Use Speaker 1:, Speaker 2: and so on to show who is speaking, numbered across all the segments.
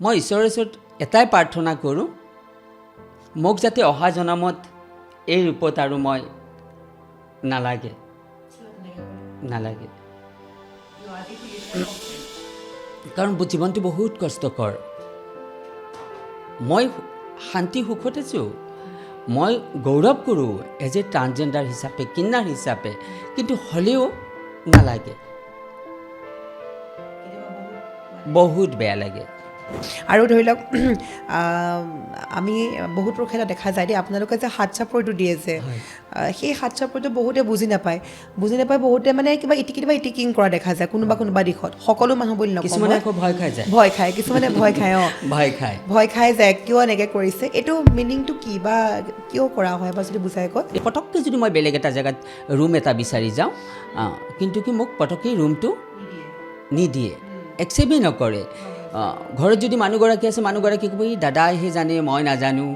Speaker 1: মই ঈশ্বৰৰ ওচৰত এটাই প্ৰাৰ্থনা কৰোঁ, মোক যাতে অহা জনমত এই ৰূপত আৰু মই নালাগে। কাৰণ জীৱনটো বহুত কষ্টকৰ। মই শান্তি সুখত আছোঁ, মই গৌৰৱ কৰোঁ এজ এ ট্ৰান্সজেণ্ডাৰ হিচাপে, কিন্নাৰ হিচাপে, কিন্তু হ'লেও নালাগে, বহুত বেয়া লাগে।
Speaker 2: আৰু ধৰি লওক আমি বহুত ক্ষেত্ৰত দেখা যায় দেই, আপোনালোকে যে হাত চাপৰিটো দিয়ে যে, সেই হাত চাপৰিটো বহুতে বুজি নাপায় বহুতে মানে কিবা ইটিকিং কৰা দেখা যায় কোনোবা দিশত, সকলো মানুহ বুলি নকওঁ,
Speaker 1: কিছুমানে আকৌ ভয় খায়
Speaker 2: কিছুমানে ভয় খায় ভয় খাই যায় কিয় এনেকৈ কৰিছে, এইটো মিনিংটো কি বা কিয় কৰা হয় বা যদি বুজাই কয়।
Speaker 1: পটককৈ যদি মই বেলেগ এটা জেগাত ৰুম এটা বিচাৰি যাওঁ, কিন্তু কি মোক পটককৈ ৰুমটো নিদিয়ে, একচেপ্টেই নকৰে। ঘৰত যদি মানুহগৰাকী আছে, মানুহগৰাকী ক'ব এই দাদাইহে জানে মই নাজানো,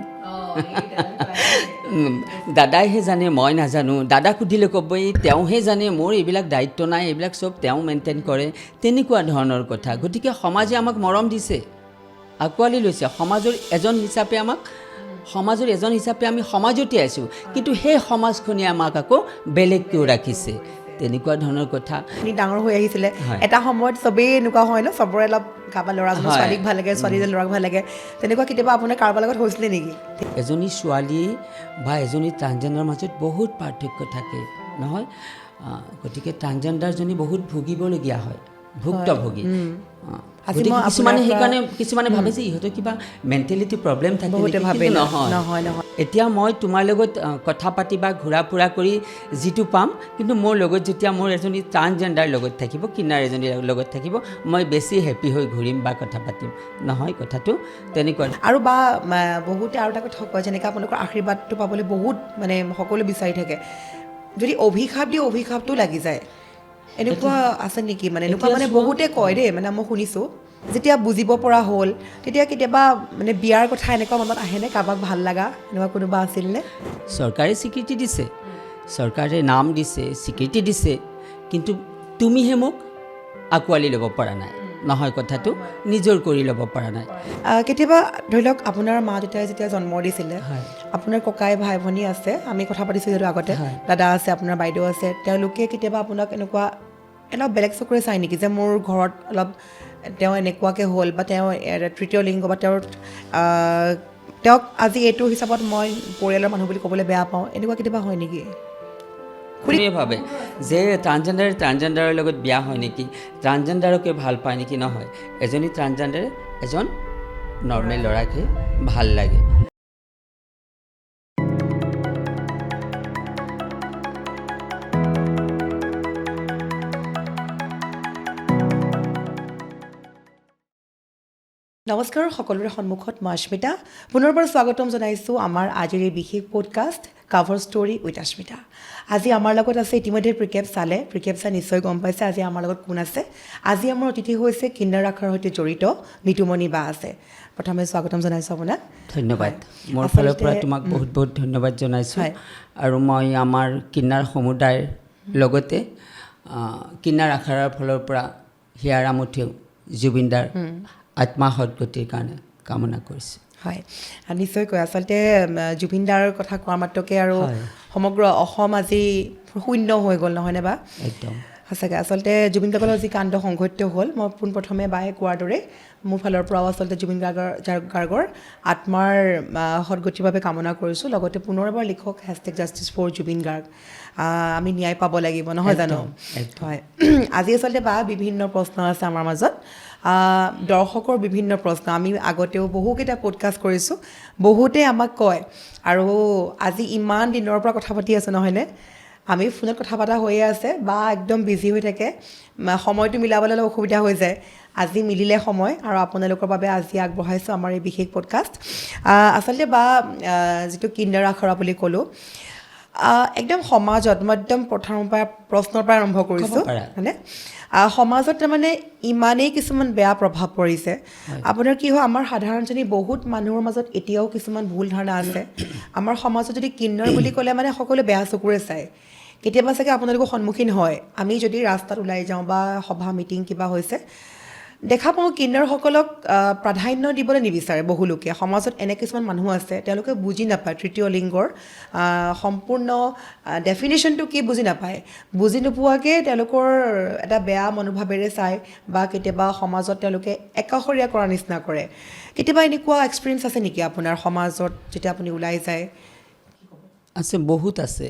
Speaker 1: দাদাইহে জানে মই নাজানো, দাদাক সুধিলে ক'ব এই তেওঁহে জানে, মোৰ এইবিলাক দায়িত্ব নাই, এইবিলাক চব তেওঁ মেইনটেইন কৰে, তেনেকুৱা ধৰণৰ কথা। গতিকে সমাজে আমাক মৰম দিছে, আঁকোৱালি লৈছে, সমাজৰ এজন হিচাপে আমি সমাজতে আছোঁ, কিন্তু সেই সমাজখনে আমাক আকৌ বেলেগকৈও ৰাখিছে, তেনেকুৱা ধৰণৰ কথা।
Speaker 2: আপুনি ডাঙৰ হৈ আহিছিলে, এটা সময়ত চবেই এনেকুৱা হয় ন, চবৰে অলপ কাৰোবাৰ ল'ৰাজনক ছোৱালীক ভাল লাগে, ছোৱালীজনী ল'ৰাক ভাল লাগে, তেনেকুৱা কেতিয়াবা আপোনাৰ কাৰোবাৰ লগত হৈছিলে নেকি?
Speaker 1: এজনী ছোৱালী বা এজনী ট্ৰান্সজেণ্ডাৰৰ মাজত বহুত পাৰ্থক্য থাকে নহয়, গতিকে ট্ৰান্সজেণ্ডাৰজনী বহুত ভুগিবলগীয়া হয়, ভুক্তভোগী। কিছুমানে ভাবে যে ইহঁতৰ কিবা মেণ্টেলিটি প্ৰব্লেম থাকে, নহয়। এতিয়া মই তোমাৰ লগত কথা পাতি বা ঘূৰা ফুৰা কৰি যিটো পাম, কিন্তু মোৰ লগত যেতিয়া মোৰ এজনী ট্ৰান্সজেণ্ডাৰ লগত থাকিব, কিনাৰ এজনীৰ লগত থাকিব, মই বেছি হেপী হৈ ঘূৰিম বা কথা পাতিম, নহয় কথাটো তেনেকুৱা।
Speaker 2: আৰু বা বহুতে আৰু এটা কথা কয়, যেনেকৈ আপোনালোকৰ আশীৰ্বাদটো পাবলৈ বহুত মানে সকলো বিচাৰি থাকে, যদি অভিশাপ দিয়ে অভিশাপটো লাগি যায়, এনেকুৱা আছে নেকি? মানে এনেকুৱা মানে বহুতে কয় দেই, মানে মই শুনিছোঁ, যেতিয়া বুজিব পৰা হ'ল তেতিয়া কেতিয়াবা মানে বিয়াৰ কথা এনেকুৱা মনত আহেনে, কাৰোবাক ভাল লগা এনেকুৱা কোনোবা আছিলনে?
Speaker 1: চৰকাৰে স্বীকৃতি দিছে, চৰকাৰে নাম দিছে, স্বীকৃতি দিছে, কিন্তু তুমিহে মোক আঁকোৱালি ল'ব পৰা নাই, নহয় কথাটো নিজৰ কৰি ল'ব পৰা নাই।
Speaker 2: কেতিয়াবা ধৰি লওক আপোনাৰ মা দেউতাই যেতিয়া জন্ম দিছিলে, আপোনাৰ ককাই ভাই ভনী আছে, আমি কথা পাতিছোঁ যিহেতু আগতে, দাদা আছে, আপোনাৰ বাইদেউ আছে, তেওঁলোকে কেতিয়াবা আপোনাক এনেকুৱা অলপ বেলেগ চকুৰে চাই নেকি, যে মোৰ ঘৰত অলপ তেওঁ এনেকুৱাকৈ হ'ল, বা তেওঁ তৃতীয় লিংগ, বা তেওঁক আজি এইটো হিচাপত মই পৰিয়ালৰ মানুহ বুলি ক'বলৈ বেয়া পাওঁ, এনেকুৱা কেতিয়াবা হয় নেকি?
Speaker 1: কোনে ভাবে যে ট্ৰান্সজেণ্ডাৰৰ লগত বিয়া হয় নেকি, ট্ৰান্সজেণ্ডাৰকে ভাল পায় নেকি? নহয়, এজনী ট্ৰান্সজেণ্ডাৰে এজন নৰ্মেল ল'ৰাকে ভাল লাগে।
Speaker 2: নমস্কাৰ, সকলোৰে সন্মুখত মই অস্মিতা, পুনৰবাৰ স্বাগতম জনাইছোঁ আমাৰ আজিৰ এই বিশেষ পডকাষ্ট কাভাৰ ষ্টৰী উইথ অস্মিতা। আজি আমাৰ লগত আছে, ইতিমধ্যে প্ৰিকেপ চাই নিশ্চয় গম পাইছে আজি আমাৰ লগত কোন আছে। আজি আমাৰ অতিথি হৈছে কিন্নাৰ আখৰাৰ সৈতে জড়িত নিতুমণি বা আছে। প্ৰথমে স্বাগতম জনাইছোঁ আপোনাক।
Speaker 1: ধন্যবাদ, মোৰ ফালৰ পৰা তোমাক বহুত বহুত ধন্যবাদ জনাইছোঁ। আৰু মই আমাৰ কিন্নাৰ সমুদায়ৰ লগতে কিন্নাৰ আখৰাৰ ফালৰ পৰা হিয়াৰাম উঠেও জুবিনদাৰ আত্মা সদগতিৰ কাৰণে কামনা কৰিছোঁ।
Speaker 2: হয়, নিশ্চয়কৈ। আচলতে জুবিনদাৰ কথা কোৱা মাত্ৰকে আৰু সমগ্ৰ অসম আজি শূন্য হৈ গ'ল, নহয়নে বা?
Speaker 1: একদম
Speaker 2: সঁচাকৈ। আচলতে জুবিন গাৰ্গৰ যি কাণ্ড সংঘটিত হ'ল, মই পোনপ্ৰথমে বায়ে কোৱাৰ দৰে মোৰ ফালৰ পৰাও আচলতে জুবিন গাৰ্গৰ আত্মাৰ সদগতিৰ বাবে কামনা কৰিছোঁ। লগতে পুনৰবাৰ লিখক #JusticeForJubin Garg, আমি ন্যায় পাব লাগিব, নহয় জানো? হয়। আজি আচলতে বা বিভিন্ন প্ৰশ্ন আছে আমাৰ মাজত, দৰ্শকৰ বিভিন্ন প্ৰশ্ন। আমি আগতেও বহুকেইটা পডকাষ্ট কৰিছোঁ, বহুতে আমাক কয়, আৰু আজি ইমান দিনৰ পৰা কথা পাতি আছোঁ, নহয়নে? আমি ফোনত কথা পতা হৈয়ে আছে, বা একদম বিজি হৈ থাকে, সময়টো মিলাবলৈ অলপ অসুবিধা হৈ যায়। আজি মিলিলে সময়, আৰু আপোনালোকৰ বাবে আজি আগবঢ়াইছোঁ আমাৰ এই বিশেষ পডকাষ্ট। আচলতে বা যিটো কিন্নাৰ আখৰা বুলি ক'লোঁ, একদম সমাজত মই একদম প্ৰশ্নৰ পৰা আৰম্ভ কৰিছোঁ, হয়নে? সমাজত তাৰমানে ইমানেই কিছুমান বেয়া প্ৰভাৱ পৰিছে। আপোনাৰ কি হয়, আমাৰ সাধাৰণ শ্ৰেণীৰ বহুত মানুহৰ মাজত এতিয়াও কিছুমান ভুল ধাৰণা আছে। আমাৰ সমাজত যদি কিন্নাৰ বুলি ক'লে মানে সকলোৱে বেয়া চকুৰে চায়। কেতিয়াবা চাগে আপোনালোকৰ সন্মুখীন হয়, আমি যদি ৰাস্তাত ওলাই যাওঁ বা সভা মিটিং কিবা হৈছে, দেখা পাওঁ কিন্নৰসকলক প্ৰাধান্য দিবলৈ নিবিচাৰে বহু লোকে সমাজত এনে কিছুমান মানুহ আছে তেওঁলোকে বুজি নাপায় তৃতীয় লিংগৰ সম্পূৰ্ণ ডেফিনেশ্যনটো কি বুজি নাপায় বুজি নোপোৱাকৈ তেওঁলোকৰ এটা বেয়া মনোভাৱেৰে চায় বা কেতিয়াবা সমাজত তেওঁলোকে একাষৰীয়া কৰাৰ নিচিনা কৰে কেতিয়াবা এনেকুৱা এক্সপিৰিয়েঞ্চ আছে নেকি আপোনাৰ সমাজত যেতিয়া আপুনি ওলাই যায়
Speaker 1: আছে বহুত আছে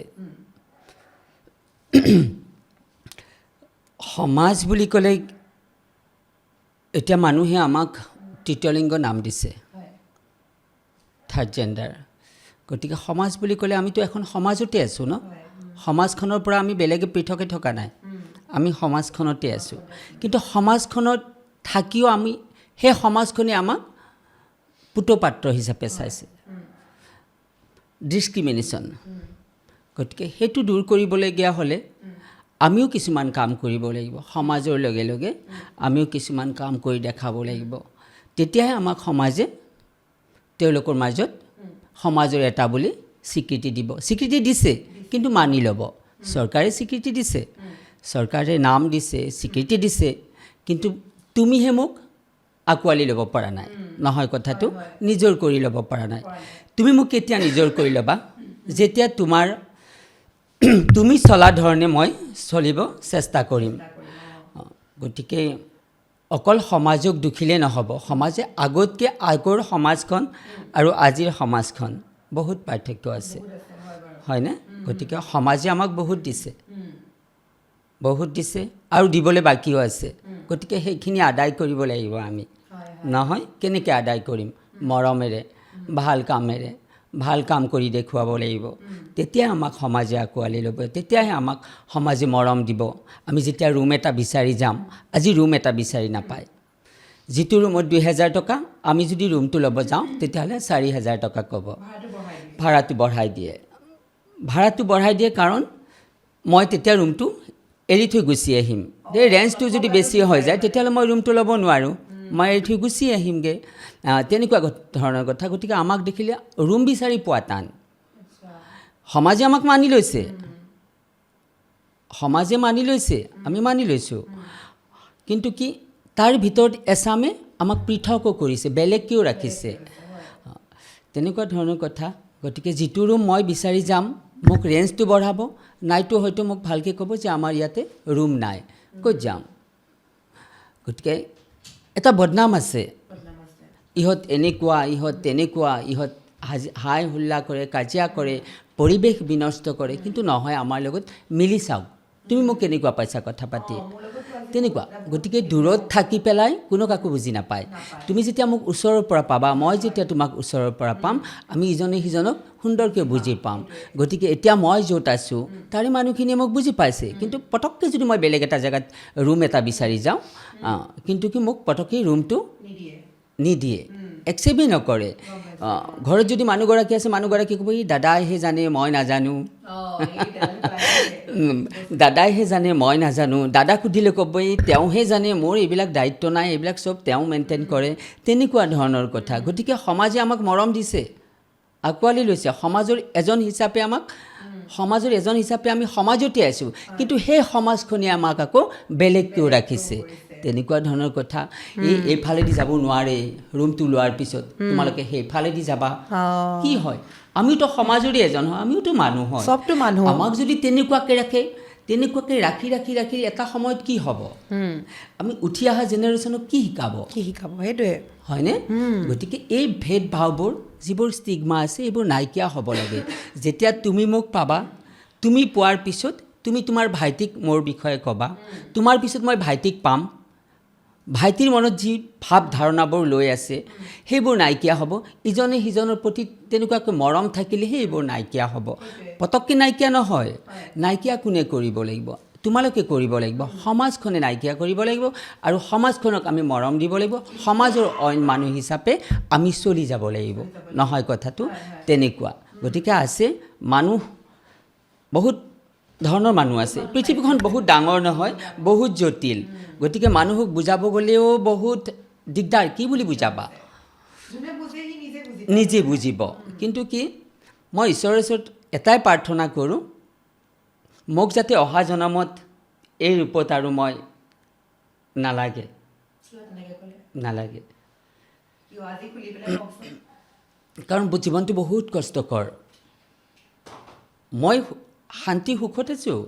Speaker 1: সমাজ বুলি ক'লে এতিয়া মানুহে আমাক তৃতীয় লিংগ নাম দিছে থাৰ্ড জেণ্ডাৰ গতিকে সমাজ বুলি ক'লে আমিতো এখন সমাজতে আছোঁ ন সমাজখনৰ পৰা আমি বেলেগে পৃথকে থকা নাই আমি সমাজখনতে আছোঁ কিন্তু সমাজখনত থাকিও আমি সেই সমাজখনে আমাক পুতপাত্ৰ হিচাপে চাইছে ডিছক্ৰিমিনেশ্যন গতিকে সেইটো দূৰ কৰিবলগীয়া হ'লে আমিও কিছুমান কাম কৰিব লাগিব সমাজৰ লগে লগে আমিও কিছুমান কাম কৰি দেখাব লাগিব তেতিয়াহে আমাক সমাজে তেওঁলোকৰ মাজত সমাজৰ এটা বুলি স্বীকৃতি দিব স্বীকৃতি দিছে কিন্তু মানি ল'ব চৰকাৰে স্বীকৃতি দিছে চৰকাৰে নাম দিছে স্বীকৃতি দিছে কিন্তু তুমিহে মোক আঁকোৱালি ল'ব পৰা নাই নহয় কথাটো নিজৰ কৰি ল'ব পৰা নাই তুমি মোক কেতিয়া নিজৰ কৰি ল'বা যেতিয়া তুমি চলা ধৰণে মই চলিব চেষ্টা কৰিম গতিকে অকল সমাজক দুখিলে নহ'ব সমাজে আগতকৈ আগৰ সমাজখন আৰু আজিৰ সমাজখন বহুত পাৰ্থক্য আছে হয়নে গতিকে সমাজে আমাক বহুত দিছে আৰু দিবলৈ বাকীও আছে গতিকে সেইখিনি আদায় কৰিব লাগিব আমি নহয় কেনেকৈ আদায় কৰিম মৰমেৰে ভাল কামেৰে ভাল কাম কৰি দেখুৱাব লাগিব তেতিয়াহে আমাক সমাজে আঁকোৱালি ল'ব তেতিয়াহে আমাক সমাজে মৰম দিব আমি যেতিয়া ৰুম এটা বিচাৰি যাম আজি ৰুম এটা বিচাৰি নাপায় যিটো ৰুমত 2000 টকা আমি যদি ৰুমটো ল'ব যাওঁ তেতিয়াহ'লে 4000 টকা ক'ব ভাড়াটো বঢ়াই দিয়ে কাৰণ মই তেতিয়া ৰুমটো এৰি থৈ গুচি আহিম ৰেঞ্জটো যদি বেছি হৈ যায় তেতিয়াহ'লে মই ৰুমটো ল'ব নোৱাৰোঁ মই এৰি থৈ গুচি আহিমগৈ তেনেকুৱা ধৰণৰ কথা গতিকে আমাক দেখিলে ৰুম বিচাৰি পোৱা টান সমাজে আমাক মানি লৈছে আমি মানি লৈছোঁ কিন্তু কি তাৰ ভিতৰত এচামে আমাক পৃথকো কৰিছে বেলেগকৈও ৰাখিছে তেনেকুৱা ধৰণৰ কথা গতিকে যিটো ৰুম মই বিচাৰি যাম মোক ৰেঞ্জটো বঢ়াব নাইতো হয়তো মোক ভালকৈ ক'ব যে আমাৰ ইয়াতে ৰুম নাই ক'ত যাম গতিকে এটা বদনাম আছে ইহঁত এনেকুৱা ইহঁত তেনেকুৱা ইহঁত হাই হুল্লা কৰে কাজিয়া কৰে পৰিৱেশ বিনষ্ট কৰে কিন্তু নহয় আমাৰ লগত মিলি চাওক তুমি মোক কেনেকুৱা পাইছা কথা পাতি তেনেকুৱা গতিকে দূৰত থাকি পেলাই কোনো কাকো বুজি নাপায় তুমি যেতিয়া মোক ওচৰৰ পৰা পাবা মই যেতিয়া তোমাক ওচৰৰ পৰা পাম আমি ইজনে সিজনক সুন্দৰকৈ বুজি পাম গতিকে এতিয়া মই য'ত আছোঁ তাৰে মানুহখিনিয়ে মোক বুজি পাইছে কিন্তু পটককৈ যদি মই বেলেগ এটা জেগাত ৰুম এটা বিচাৰি যাওঁ কিন্তু কি মোক পটককৈ ৰুমটো নিদিয়ে একচেপ্টেই নকৰে ঘৰত যদি মানুহগৰাকী আছে মানুহগৰাকী ক'ব ই দাদাইহে জানে মই নাজানো দাদাক সুধিলে ক'ব এই তেওঁহে জানে মোৰ এইবিলাক দায়িত্ব নাই এইবিলাক চব তেওঁ মেইনটেইন কৰে তেনেকুৱা ধৰণৰ কথা গতিকে সমাজে আমাক মৰম দিছে আঁকোৱালি লৈছে সমাজৰ এজন হিচাপে আমি সমাজতে আছোঁ কিন্তু সেই সমাজখনে আমাক আকৌ বেলেগকৈও ৰাখিছে তেনেকুৱা ধৰণৰ কথা এইফালেদি যাব নোৱাৰে ৰুমটো লোৱাৰ পিছত তোমালোকে সেইফালেদি যাবা কি হয় আমিতো সমাজৰে এজন হয় আমিওতো মানুহ হয়
Speaker 2: চবটো মানুহ
Speaker 1: আমাক যদি তেনেকুৱাকৈ ৰাখি এটা সময়ত কি হ'ব আমি উঠি অহা জেনেৰেশ্যনক কি শিকাব
Speaker 2: সেইটোৱে
Speaker 1: হয়নে গতিকে এই ভেদভাৱবোৰ যিবোৰ ষ্টিগমা আছে এইবোৰ নাইকিয়া হ'ব লাগে যেতিয়া তুমি মোক পাবা তুমি পোৱাৰ পিছত তুমি তোমাৰ ভাইটিক মোৰ বিষয়ে ক'বা তোমাৰ পিছত মই ভাইটিক পাম ভাইটিৰ মনত যি ভাৱ ধাৰণাবোৰ লৈ আছে সেইবোৰ নাইকিয়া হ'ব ইজনে সিজনৰ প্ৰতি তেনেকুৱাকৈ মৰম থাকিলেহে এইবোৰ নাইকিয়া হ'ব পটককৈ নাইকিয়া নহয় নাইকিয়া কোনে কৰিব লাগিব তোমালোকে কৰিব লাগিব সমাজখনে নাইকিয়া কৰিব লাগিব আৰু সমাজখনক আমি মৰম দিব লাগিব সমাজৰ অইন মানুহ হিচাপে আমি চলি যাব লাগিব নহয় কথাটো তেনেকুৱা গতিকে আছে মানুহ বহুত ধৰণৰ মানুহ আছে পৃথিৱীখন বহুত ডাঙৰ নহয় বহুত জটিল গতিকে মানুহক বুজাব গ'লেও বহুত দিগদাৰ কি বুলি বুজাবা নিজে বুজিব কিন্তু কি মই ঈশ্বৰৰ ওচৰত এটাই প্ৰাৰ্থনা কৰোঁ মোক যাতে অহা জনমত এই ৰূপত আৰু মই নালাগে নালাগে কাৰণ জীৱনটো বহুত কষ্টকৰ মই শান্তি সুখত আছোঁ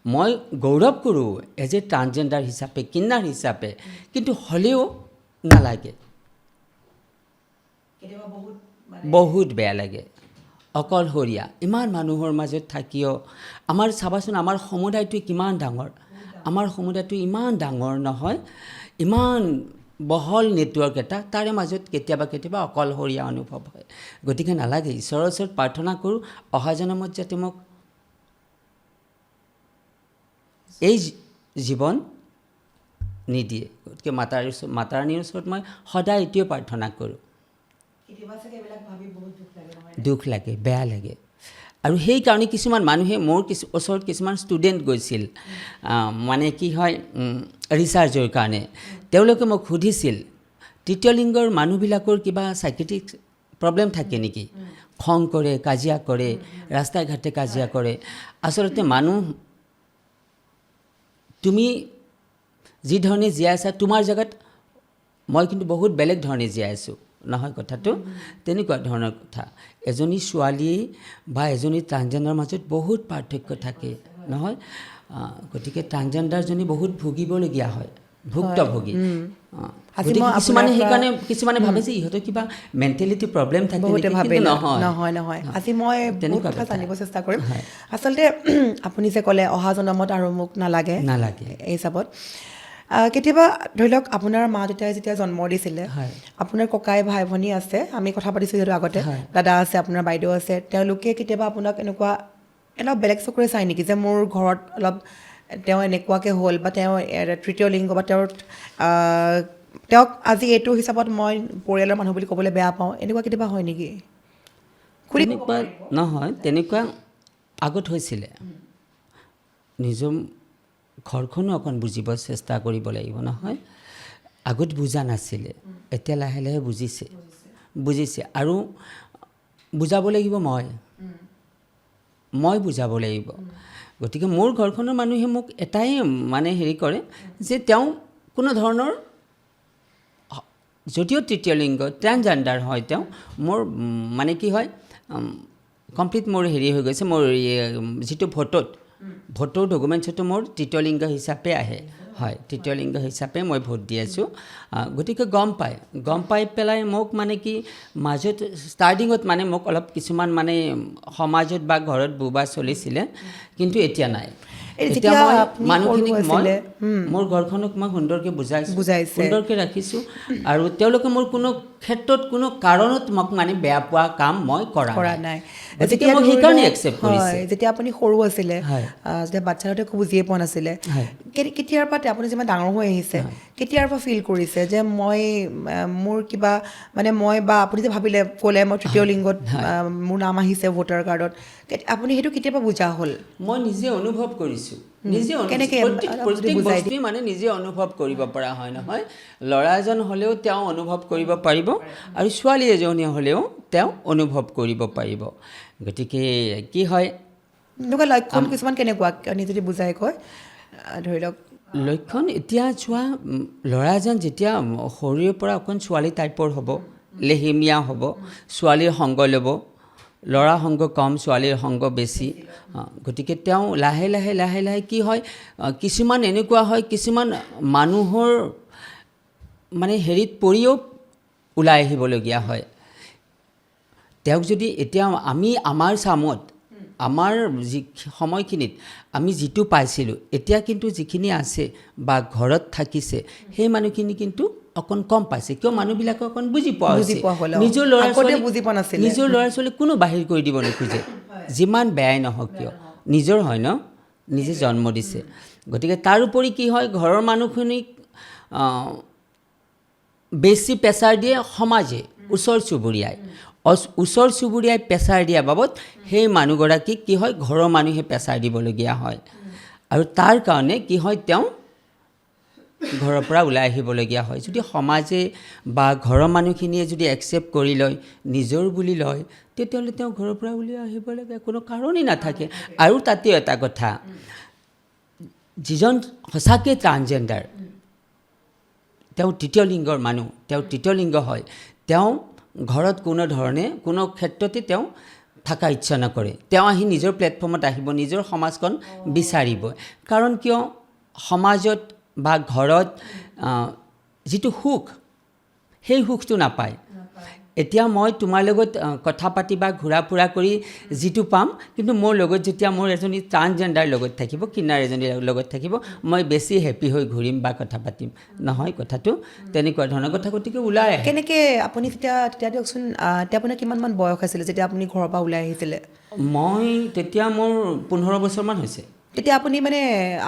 Speaker 1: মই গৌৰৱ কৰোঁ এজ এ ট্ৰান্সজেণ্ডাৰ হিচাপে কিন্নাৰ হিচাপে কিন্তু হ'লেও নালাগে বহুত বেয়া লাগে অকলশৰীয়া ইমান মানুহৰ মাজত থাকিও আমাৰ চাবাচোন আমাৰ সমুদায়টো কিমান ডাঙৰ আমাৰ সমুদায়টো ইমান ডাঙৰ নহয় ইমান বহল নেটৱৰ্ক এটা তাৰে মাজত কেতিয়াবা অকলশৰীয়া অনুভৱ হয় গতিকে নালাগে ঈশ্বৰৰ ওচৰত প্ৰাৰ্থনা কৰোঁ অহা জনমত যাতে মোক এই জীৱন নিদিয়ে গতিকে মাতাৰাণীৰ ওচৰত মই সদায় এইটোৱে প্ৰাৰ্থনা কৰোঁ দুখ লাগে বেয়া লাগে আৰু সেইকাৰণে কিছুমান মানুহে মোৰ ওচৰত কিছুমান ষ্টুডেণ্ট গৈছিল মানে কি হয় ৰিচাৰ্চৰ কাৰণে তেওঁলোকে মোক সুধিছিল তৃতীয় লিংগৰ মানুহবিলাকৰ কিবা চাইকেট্ৰিক প্ৰব্লেম থাকে নেকি খং কৰে কাজিয়া কৰে ৰাস্তাই ঘাটে কাজিয়া কৰে আচলতে মানুহ তুমি যি ধৰণে জীয়াই আছা তোমাৰ জেগাত মই কিন্তু বহুত বেলেগ ধৰণে জীয়াই আছোঁ নহয় কথাটো তেনেকুৱা ধৰণৰ কথা এজনী ছোৱালী বা এজনী ট্ৰান্সজেণ্ডাৰৰ মাজত বহুত পাৰ্থক্য থাকে নহয় গতিকে ট্ৰান্সজেণ্ডাৰজনী বহুত ভুগিবলগীয়া হয় ভুক্তভোগী কিছুমানে সেইকাৰণে কিছুমানে ভাবে যে ইহঁতৰ কিবা মেণ্টেলিটি প্ৰব্লেম থাকে
Speaker 2: নহয় আজি মই বহুত কথা জানিব চেষ্টা কৰিম আচলতে আপুনি যে ক'লে অহা জনমত আৰু মোক নালাগে এই হিচাপত কেতিয়াবা ধৰি লওক আপোনাৰ মা দেউতাই যেতিয়া জন্ম দিছিলে আপোনাৰ ককাই ভাই ভনী আছে আমি কথা পাতিছোঁ যিহেতু আগতে দাদা আছে আপোনাৰ বাইদেউ আছে তেওঁলোকে কেতিয়াবা আপোনাক এনেকুৱা অলপ বেলেগ চকুৰে চাই নেকি যে মোৰ ঘৰত অলপ তেওঁ এনেকুৱাকৈ হ'ল বা তেওঁ তৃতীয় লিংগ বা তেওঁক আজি এইটো হিচাপত মই পৰিয়ালৰ মানুহ বুলি ক'বলৈ বেয়া পাওঁ এনেকুৱা কেতিয়াবা হয় নেকি
Speaker 1: তেনেকুৱা নহয় তেনেকুৱা আগত হৈছিলে নিজৰ ঘৰখনো অকণ বুজিব চেষ্টা কৰিব লাগিব নহয় আগত বুজা নাছিলে এতিয়া লাহে লাহে বুজিছে আৰু বুজাব লাগিব মই বুজাব লাগিব গতিকে মোৰ ঘৰখনৰ মানুহে মোক এটাই মানে হেৰি কৰে যে তেওঁ কোনো ধৰণৰ যদিও তৃতীয় লিংগ ট্ৰান্সজেণ্ডাৰ হয় তেওঁ মোৰ মানে কি হয় কমপ্লিট মোৰ হেৰি হৈ গৈছে মোৰ যিটো ভোটৰ ডকুমেণ্টছতো মোৰ তৃতীয় লিংগ হিচাপে আহে হয় তৃতীয় লিংগ হিচাপে মই ভোট দি আছোঁ গতিকে গম পাই পেলাই মোক মানে কি মাজত ষ্টাৰ্টিঙত মানে মোক অলপ কিছুমান মানে সমাজত বা ঘৰত বুবা চলিছিলে কিন্তু এতিয়া নাই এতিয়া মই মানুহখিনিক মোৰ ঘৰখনক মই সুন্দৰকৈ বুজাইছোঁ সুন্দৰকৈ ৰাখিছোঁ আৰু তেওঁলোকে মোৰ কোনো ক্ষেত্ৰত কোনো কাৰণত মোক মানে বেয়া পোৱা কাম মই কৰা নাই
Speaker 2: যেতিয়া আপুনি সৰু আছিলে যেতিয়া বাচ্চাহঁতে একো বুজিয়ে পোৱা নাছিলে কেতিয়াৰ পৰা আপুনি যিমান ডাঙৰ হৈ আহিছে কেতিয়াৰ পৰা ফিল কৰিছে যে মোৰ কিবা মানে মই বা আপুনি যে ভাবিলে ক'লে মই তৃতীয় লিংগত মোৰ নাম আহিছে ভোটাৰ কাৰ্ডত আপুনি সেইটো কেতিয়াৰ পৰা বুজা হ'ল
Speaker 1: মই নিজে অনুভৱ কৰিছোঁ প্ৰত্যেক বস্তুৱেই মানে নিজে অনুভৱ কৰিব পৰা হয় নহয় ল'ৰা এজন হ'লেও তেওঁ অনুভৱ কৰিব পাৰিব আৰু ছোৱালী এজনী হ'লেও তেওঁ অনুভৱ কৰিব পাৰিব গতিকে কি হয়
Speaker 2: এনেকুৱা লক্ষণ কিছুমান কেনেকুৱা আপুনি যদি বুজাই কয় ধৰি লওক
Speaker 1: লক্ষণ এতিয়া চোৱা ল'ৰা এজন যেতিয়া সৰুৰে পৰা অকণ ছোৱালী টাইপৰ হ'ব লেহেমীয়া হ'ব ছোৱালীৰ সংগ ল'ব ল'ৰা সংগ কম ছোৱালীৰ সংগ বেছি গতিকে তেওঁ লাহে লাহে কি হয় কিছুমান এনেকুৱা হয় কিছুমান মানুহৰ মানে হেৰিত পৰিও ওলাই আহিবলগীয়া হয় তেওঁক যদি এতিয়া আমি আমাৰ চামত আমাৰ যি সময়খিনিত আমি যিটো পাইছিলোঁ এতিয়া কিন্তু যিখিনি আছে বা ঘৰত থাকিছে সেই মানুহখিনি কিন্তু অকণ কম পাইছে কিয় মানুহবিলাকে অকণ বুজি পোৱা নিজৰ ল'ৰা ছোৱালীক কোনো বাহিৰ কৰি দিব নোখোজে যিমান বেয়াই নহওক কিয় নিজৰ হয় ন নিজে জন্ম দিছে গতিকে তাৰোপৰি কি হয় ঘৰৰ মানুহখিনিক বেছি প্ৰেছাৰ দিয়ে সমাজে ওচৰ চুবুৰীয়াই প্ৰেছাৰ দিয়া বাবদ সেই মানুহগৰাকীক কি হয় ঘৰৰ মানুহে প্ৰেছাৰ দিবলগীয়া হয় আৰু তাৰ কাৰণে কি হয় তেওঁ ঘৰৰ পৰা ওলাই আহিবলগীয়া হয় যদি সমাজে বা ঘৰৰ মানুহখিনিয়ে যদি একচেপ্ট কৰি লয় নিজৰ বুলি লয় তেতিয়াহ'লে তেওঁ ঘৰৰ পৰা ওলাই আহিবলগীয়া কোনো কাৰণেই নাথাকে আৰু তাতেও এটা কথা যিজন সঁচাকৈ ট্ৰান্সজেণ্ডাৰ তেওঁ তৃতীয় লিংগৰ মানুহ, তেওঁ তৃতীয় লিংগ হয়, তেওঁ ঘৰত কোনো ধৰণে কোনো ক্ষেত্ৰতে তেওঁ থকা ইচ্ছা নকৰে। তেওঁ আহি নিজৰ প্লেটফৰ্মত আহিব, নিজৰ সমাজখন বিচাৰিব। কাৰণ কিয় সমাজত বা ঘৰত যিটো সুখ, সেই সুখটো নাপায়। এতিয়া মই তোমাৰ লগত কথা পাতি বা ঘূৰা ফুৰা কৰি যিটো পাম, কিন্তু মোৰ লগত যেতিয়া মোৰ এজনী ট্ৰান্সজেণ্ডাৰ লগত থাকিব, কিনাৰ এজনীৰ লগত থাকিব, মই বেছি হেপী হৈ ঘূৰিম বা কথা পাতিম। নহয় কথাটো তেনেকুৱা ধৰণৰ কথা। গতিকে ওলাই আহে।
Speaker 2: কেনেকৈ আপুনি তেতিয়া দিয়কচোন, এতিয়া আপোনাৰ কিমানমান বয়স আছিলে যেতিয়া আপুনি ঘৰৰ পৰা ওলাই আহিছিলে?
Speaker 1: মই তেতিয়া মোৰ 15 বছৰমান হৈছে।
Speaker 2: তেতিয়া আপুনি মানে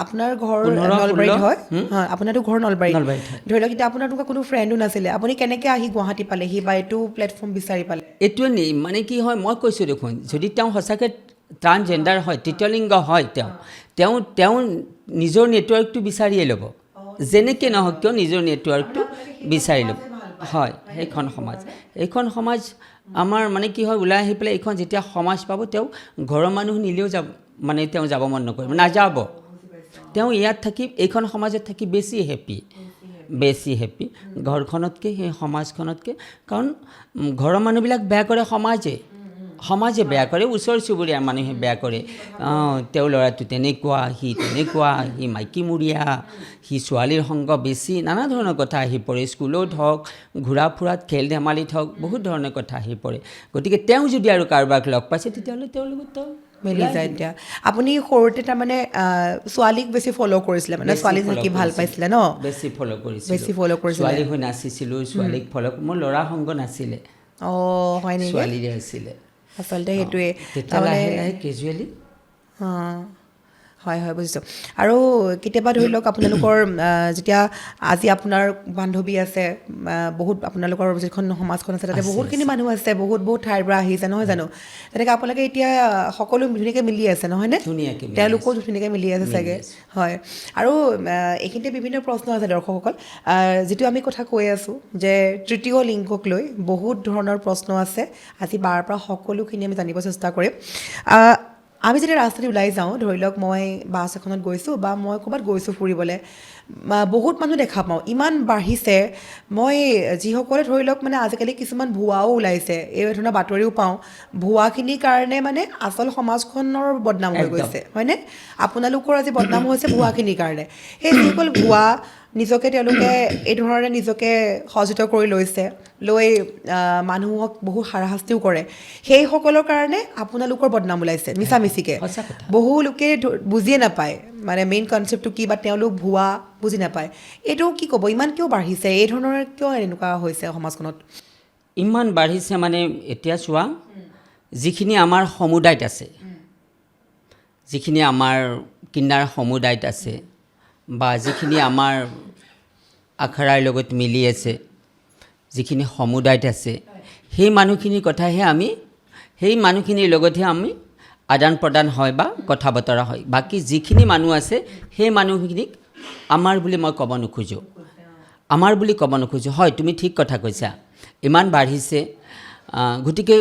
Speaker 2: আপোনাৰ ঘৰ
Speaker 1: 15,
Speaker 2: নলবাৰীত
Speaker 1: 16,
Speaker 2: হয়? হয়, আপোনাৰতো ঘৰ নলবাৰীত
Speaker 1: হয়।
Speaker 2: ধৰি লওক এতিয়া আপোনাৰ কোনো ফ্ৰেণ্ডো নাছিলে, আপুনি কেনেকৈ আহি গুৱাহাটী পালেহি বা এইটো প্লেটফৰ্ম বিচাৰি পালে?
Speaker 1: এইটোৱে মানে কি হয়, মই কৈছোঁ দেখোন, যদি তেওঁ সঁচাকৈ ট্ৰান্সজেণ্ডাৰ হয়, তৃতীয় লিংগ হয়, তেওঁ নিজৰ নেটৱৰ্কটো বিচাৰিয়ে ল'ব। যেনেকৈ নহওক কিয় নিজৰ নেটৱৰ্কটো বিচাৰি ল'ব। হয়, এইখন সমাজ আমাৰ মানে কি হয়, ওলাই আহি পেলাই এইখন যেতিয়া সমাজ পাব, তেওঁ ঘৰৰ মানুহ নিলেও মানে তেওঁ যাব মন নকৰিব, নাযাব। তেওঁ ইয়াত থাকি, এইখন সমাজত থাকি বেছি হেপী ঘৰখনতকৈ, সেই সমাজখনতকৈ। কাৰণ ঘৰৰ মানুহবিলাক বেয়া কৰে, সমাজে বেয়া কৰে, ওচৰ চুবুৰীয়াৰ মানুহে বেয়া কৰে। তেওঁ ল'ৰাটো তেনেকুৱা, সি মাইকীমূৰীয়া, সি ছোৱালীৰ সংগ বেছি, নানা ধৰণৰ কথা আহি পৰে। স্কুলত হওক, ঘূৰা ফুৰাত, খেল ধেমালিত হওক, বহুত ধৰণৰ কথা আহি পৰে। গতিকে তেওঁ যদি আৰু কাৰোবাক লগ পাইছে, তেতিয়াহ'লে তেওঁৰ লগত
Speaker 2: মিলি যায়। এতিয়া আপুনি সৰুতে তাৰমানে ছোৱালীক বেছি ফ'ল' কৰিছিলে, মানে ছোৱালী দেখি ভাল পাইছিলে ন?
Speaker 1: বেছি ফ'ল' কৰিছিলোঁ। ছোৱালী হৈ নাচিছিলোঁ, ছোৱালীক ফ'ল'। মোৰ ল'ৰা সংগ নাছিলে,
Speaker 2: হয় নেকি?
Speaker 1: ছোৱালীৰে আছিলে
Speaker 2: আচলতে সেইটোৱে।
Speaker 1: তেতিয়া লাহে লাহে কেজুৱেলি।
Speaker 2: হয়, বুজিছোঁ। আৰু কেতিয়াবা ধৰি লওক আপোনালোকৰ যেতিয়া আজি আপোনাৰ বান্ধৱী আছে, বহুত আপোনালোকৰ যিখন সমাজখন আছে, তাতে বহুতখিনি মানুহ আছে, বহুত ঠাইৰ পৰা আহিছে, নহয় জানো? তেনেকৈ আপোনালোকে এতিয়া সকলো ধুনীয়াকৈ মিলি আছে, নহয়নে? তেওঁলোকেও ধুনীয়াকৈ মিলি আছে চাগে। হয়। আৰু এইখিনিতে বিভিন্ন প্ৰশ্ন আছে দৰ্শকসকল, যিটো আমি কথা কৈ আছোঁ যে তৃতীয় লিংগক লৈ বহুত ধৰণৰ প্ৰশ্ন আছে। আজি বাৰ পৰা সকলোখিনি আমি জানিব চেষ্টা কৰিম। আমি যেতিয়া ৰাস্তাত ওলাই যাওঁ, ধৰি লওক মই বাছ এখনত গৈছোঁ বা মই ক'ৰবাত গৈছোঁ ফুৰিবলৈ, বহুত মানুহ দেখা পাওঁ, ইমান বাঢ়িছে। মই যিসকলে ধৰি লওক মানে আজিকালি কিছুমান ভুৱাও ওলাইছে, এই ধৰণৰ বাতৰিও পাওঁ, ভুৱাখিনিৰ কাৰণে মানে আচল সমাজখনৰ বদনাম হৈ গৈছে, হয়নে? আপোনালোকৰ আজি বদনাম হৈছে ভুৱাখিনিৰ কাৰণে। সেই যিসকল ভুৱা, নিজকে তেওঁলোকে এই ধৰণে নিজকে সজ্জিত কৰি লৈ মানুহক বহুত হাৰাশাস্তিও কৰে, সেইসকলৰ কাৰণে আপোনালোকৰ বদনাম ওলাইছে মিছামিছিকৈ। বহু লোকে বুজিয়ে নাপায় মানে মেইন কনচেপ্টটো কি, বা তেওঁলোক ভুৱা বুজি নাপায়। এইটো কি ক'ব, ইমান কিয় বাঢ়িছে? এই ধৰণৰ কিয় এনেকুৱা হৈছে সমাজখনত?
Speaker 1: ইমান বাঢ়িছে মানে এতিয়া চোৱা, যিখিনি আমাৰ সমুদায়ত আছে, যিখিনি আমাৰ কিনাৰ সমুদায়ত আছে, বা যিখিনি আমাৰ আখৰাৰ লগত মিলি আছে, যিখিনি সমুদায়ত আছে, সেই মানুহখিনিৰ কথাহে সেই মানুহখিনিৰ লগতহে আমি আদান প্ৰদান হয় বা কথা বতৰা হয়। বাকী যিখিনি মানুহ আছে, সেই মানুহখিনিক আমাৰ বুলি মই ক'ব নোখোজোঁ। হয়, তুমি ঠিক কথা কৈছা, ইমান বাঢ়িছে। গতিকে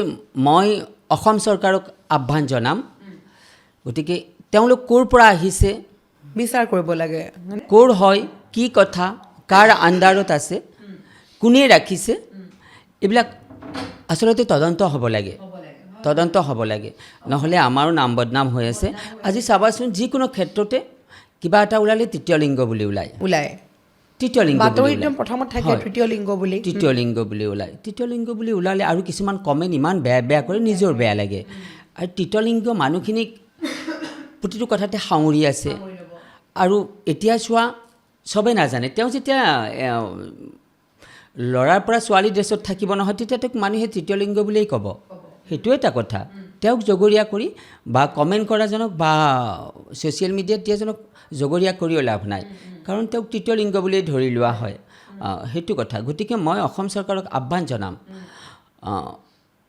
Speaker 1: মই অসম চৰকাৰক আহ্বান জনাম, গতিকে তেওঁলোক ক'ৰ পৰা আহিছে
Speaker 2: বিচাৰ কৰিব লাগে,
Speaker 1: ক'ৰ হয়, কি কথা, কাৰ আণ্ডাৰত আছে, কোনে ৰাখিছে, এইবিলাক আচলতে তদন্ত হ'ব লাগে। নহ'লে আমাৰো নাম বদনাম হৈ আছে। আজি চাবাচোন, যিকোনো ক্ষেত্ৰতে কিবা এটা ওলালে তৃতীয় লিংগ বুলি ওলায়। তৃতীয় লিংগ
Speaker 2: প্ৰথমত থাকে তৃতীয় লিংগ বুলি, তৃতীয় লিংগ বুলি ওলালে আৰু কিছুমান কমেণ্ট ইমান বেয়া কৰে, নিজৰ বেয়া লাগে। আৰু তৃতীয় লিংগ মানুহখিনিক প্ৰতিটো কথাতে সাঙুৰি আছে। আৰু এতিয়া চোৱা, চবেই নাজানে, তেওঁ যেতিয়া ল'ৰাৰ পৰা ছোৱালী ড্ৰেছত থাকিব নহয়, তেতিয়া তেওঁক মানুহে তৃতীয় লিংগ বুলিয়েই ক'ব। সেইটো এটা কথা। তেওঁক জগৰীয়া কৰি বা কমেণ্ট কৰাজনক বা ছ'চিয়েল মিডিয়াত দিয়াজনক জগৰীয়া কৰিও লাভ নাই, কাৰণ তেওঁক তৃতীয় লিংগ বুলিয়েই ধৰি লোৱা হয়। সেইটো কথা। গতিকে মই অসম চৰকাৰক আহ্বান জনাম,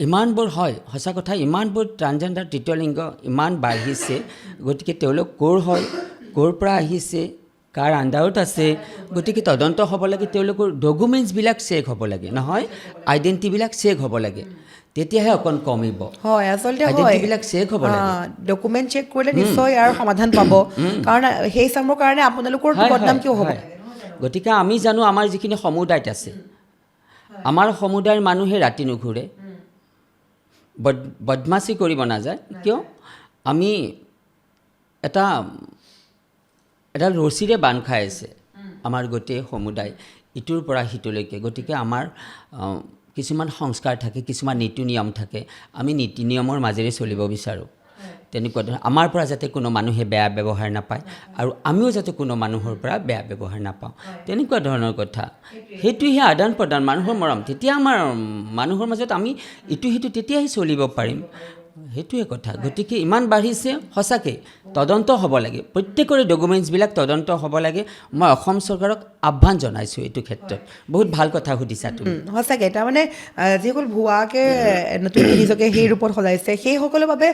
Speaker 2: ইমানবোৰ হয় সঁচা কথা, ইমানবোৰ ট্ৰান্সজেণ্ডাৰ তৃতীয় লিংগ ইমান বাঢ়িছে। গতিকে তেওঁলোক ক'ৰ হয়, ক'ৰ পৰা আহিছে, কাৰ আণ্ডাৰত আছে, গতিকে তদন্ত হ'ব লাগে। তেওঁলোকৰ ডকুমেণ্টছবিলাক চেক হ'ব লাগে, নহয় আইডেণ্টিটিবিলাক চেক হ'ব লাগে, তেতিয়াহে অকণ কমিব। হয়, আচলতে
Speaker 1: আইডেণ্টিটিবিলাক চেক হ'ব লাগে।
Speaker 2: ডকুমেণ্ট চেক কৰিলে নিশ্চয় ইয়াৰ সমাধান পাব, কাৰণ সেই চামৰ কাৰণে আপোনালোকৰ বদনাম কিয় হ'ব?
Speaker 1: গতিকে আমি জানো আমাৰ যিখিনি সমুদায়ত আছে, আমাৰ সমুদায়ৰ মানুহে ৰাতি নুঘূৰে, বদমাচি কৰিব নাযায়। কিয়? আমি এডাল ৰছীৰে বান্ধ খাই আছে আমাৰ গোটেই সমুদায়, ইটোৰ পৰা সিটোলৈকে। গতিকে আমাৰ কিছুমান সংস্কাৰ থাকে, কিছুমান নীতি নিয়ম থাকে, আমি নীতি নিয়মৰ মাজেৰে চলিব বিচাৰোঁ। তেনেকুৱা ধৰণৰ আমাৰ পৰা যাতে কোনো মানুহে বেয়া ব্যৱহাৰ নাপায় আৰু আমিও যাতে কোনো মানুহৰ পৰা বেয়া ব্যৱহাৰ নাপাওঁ, তেনেকুৱা ধৰণৰ কথা। সেইটোহে আদান প্ৰদান, মানুহৰ মৰম। তেতিয়া আমাৰ মানুহৰ মাজত আমি ইটো সিটো তেতিয়াহে চলিব পাৰিম, সেইটোৱে কথা। গতিকে ইমান বাঢ়িছে, সঁচাকৈ তদন্ত হ'ব লাগে, প্ৰত্যেকৰে ডকুমেণ্টছবিলাক তদন্ত হ'ব লাগে। মই অসম চৰকাৰক আহ্বান জনাইছোঁ এইটো ক্ষেত্ৰত। বহুত ভাল কথা সুধিছা তুমি।
Speaker 2: সঁচাকৈ তাৰমানে যিসকল ভুৱাকৈ নতুনকৈ নিজকে সেই ৰূপত সজাইছে, সেইসকলৰ বাবে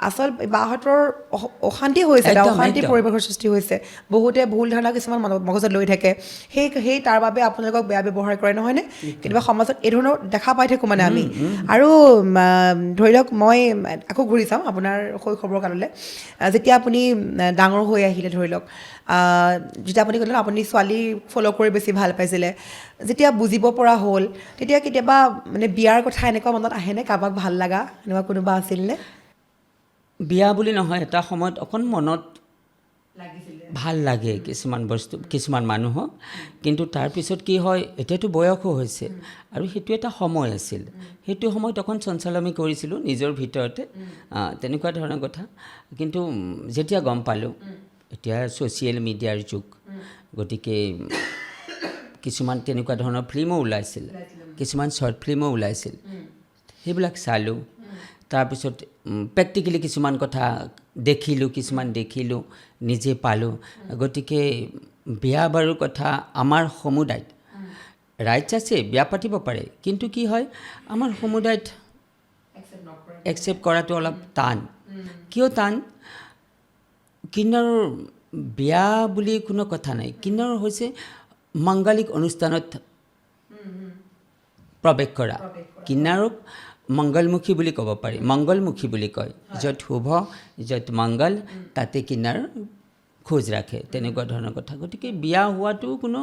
Speaker 2: আচল বাহঁতৰ অশান্তি হৈছে, এটা অশান্তিৰ পৰিৱেশৰ সৃষ্টি হৈছে। বহুতে ভুল ধাৰণা কিছুমান মগজত লৈ থাকে, সেই তাৰ বাবে আপোনালোকক বেয়া ব্যৱহাৰ কৰে, নহয়নে? কেতিয়াবা সমাজত এই ধৰণৰ দেখা পাই থাকোঁ মানে আমি। আৰু ধৰি লওক মই আকৌ ঘূৰি চাওঁ আপোনাৰ শৈশৱৰ কাললৈ, যেতিয়া আপুনি ডাঙৰ হৈ আহিলে, ধৰি লওক যেতিয়া আপুনি ক'লে আপুনি ছোৱালী ফ'ল' কৰি বেছি ভাল পাইছিলে, যেতিয়া বুজিব পৰা হ'ল, তেতিয়া কেতিয়াবা মানে বিয়াৰ কথা এনেকুৱা মনত আহেনে? কাৰোবাক ভাল লগা এনেকুৱা কোনোবা আছিলনে?
Speaker 1: বিয়া বুলি নহয়, এটা সময়ত অকণ মনত ভাল লাগে কিছুমান বস্তু, কিছুমান মানুহক। কিন্তু তাৰপিছত কি হয়, এতিয়াতো বয়সো হৈছে আৰু সেইটো এটা সময় আছিল। সেইটো সময়ত অকণ চঞ্চলমি কৰিছিলোঁ নিজৰ ভিতৰতে, তেনেকুৱা ধৰণৰ কথা। কিন্তু যেতিয়া গম পালোঁ, এতিয়া ছ'চিয়েল মিডিয়াৰ যুগ, গতিকে কিছুমান তেনেকুৱা ধৰণৰ ফিল্মো ওলাইছিল, কিছুমান শ্বৰ্ট ফিল্মো ওলাইছিল, সেইবিলাক চালোঁ। তাৰপিছত প্ৰেক্টিকেলি কিছুমান কথা দেখিলোঁ, নিজে পালোঁ। গতিকে বিয়া বাৰুৰ কথা আমাৰ সমুদায়ত ৰাইটছ আছে, বিয়া পাতিব পাৰে, কিন্তু কি হয় আমাৰ সমুদায়ত একচেপ্ট কৰাটো অলপ টান। কিয় টান? কিন্নৰৰ বিয়া বুলি কোনো কথা নাই। কিন্নৰ হৈছে মাংগলিক অনুষ্ঠানত প্ৰৱেশ কৰা। কিন্নাৰক মংগলমুখী বুলি ক'ব পাৰি, মংগলমুখী বুলি কয়। য'ত শুভ, য'ত মংগল, তাতে কিন্নাৰ খোজ ৰাখে, তেনেকুৱা ধৰণৰ কথা। গতিকে বিয়া হোৱাটো কোনো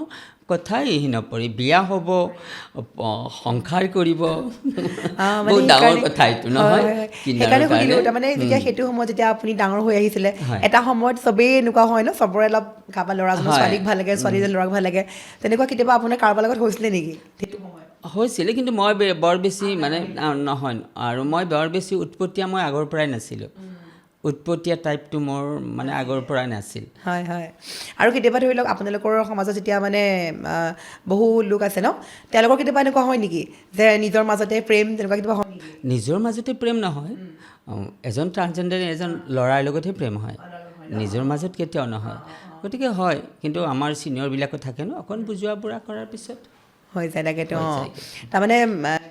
Speaker 1: কথাই নপৰে। বিয়া হ'ব, সংসাৰ কৰিব, বহুত ডাঙৰ কথা এইটো, নহয়?
Speaker 2: সেইকাৰণে সুধিলোঁ, তাৰমানে যেতিয়া সেইটো সময়ত যেতিয়া আপুনি ডাঙৰ হৈ আহিছিলে, এটা সময়ত চবেই এনেকুৱা হয় ন, চবৰে অলপ কাৰোবাৰ ল'ৰাজনৰ ছোৱালীক ভাল লাগে, ছোৱালীজনী ল'ৰাক ভাল লাগে, তেনেকুৱা কেতিয়াবা আপোনাৰ কাৰোবাৰ লগত হৈছিলে নেকি সেইটো সময়ত?
Speaker 1: হৈছিলে, কিন্তু মই বৰ বেছি মানে নহয়, আৰু মই বৰ বেছি উৎপতীয়া মই আগৰ পৰাই নাছিলোঁ। উৎপতীয়া টাইপটো মোৰ মানে আগৰ পৰাই নাছিল।
Speaker 2: হয় হয়। আৰু কেতিয়াবা ধৰি লওক আপোনালোকৰ সমাজত যেতিয়া মানে বহু লোক আছে ন, তেওঁলোকৰ কেতিয়াবা এনেকুৱা হয় নেকি যে নিজৰ মাজতে প্ৰেম তেনেকুৱা কেতিয়াবা হয় নেকি?
Speaker 1: নিজৰ মাজতে প্ৰেম নহয়, এজন ট্ৰান্সজেণ্ডাৰ এজন ল'ৰাৰ লগতহে প্ৰেম হয়, নিজৰ মাজত কেতিয়াও নহয়। গতিকে হয়, কিন্তু আমাৰ ছিনিয়ৰবিলাকো থাকে ন, অকণ বুজোৱা বুৰা কৰাৰ পিছত
Speaker 2: হৈ যায়, তাকেতো। তাৰমানে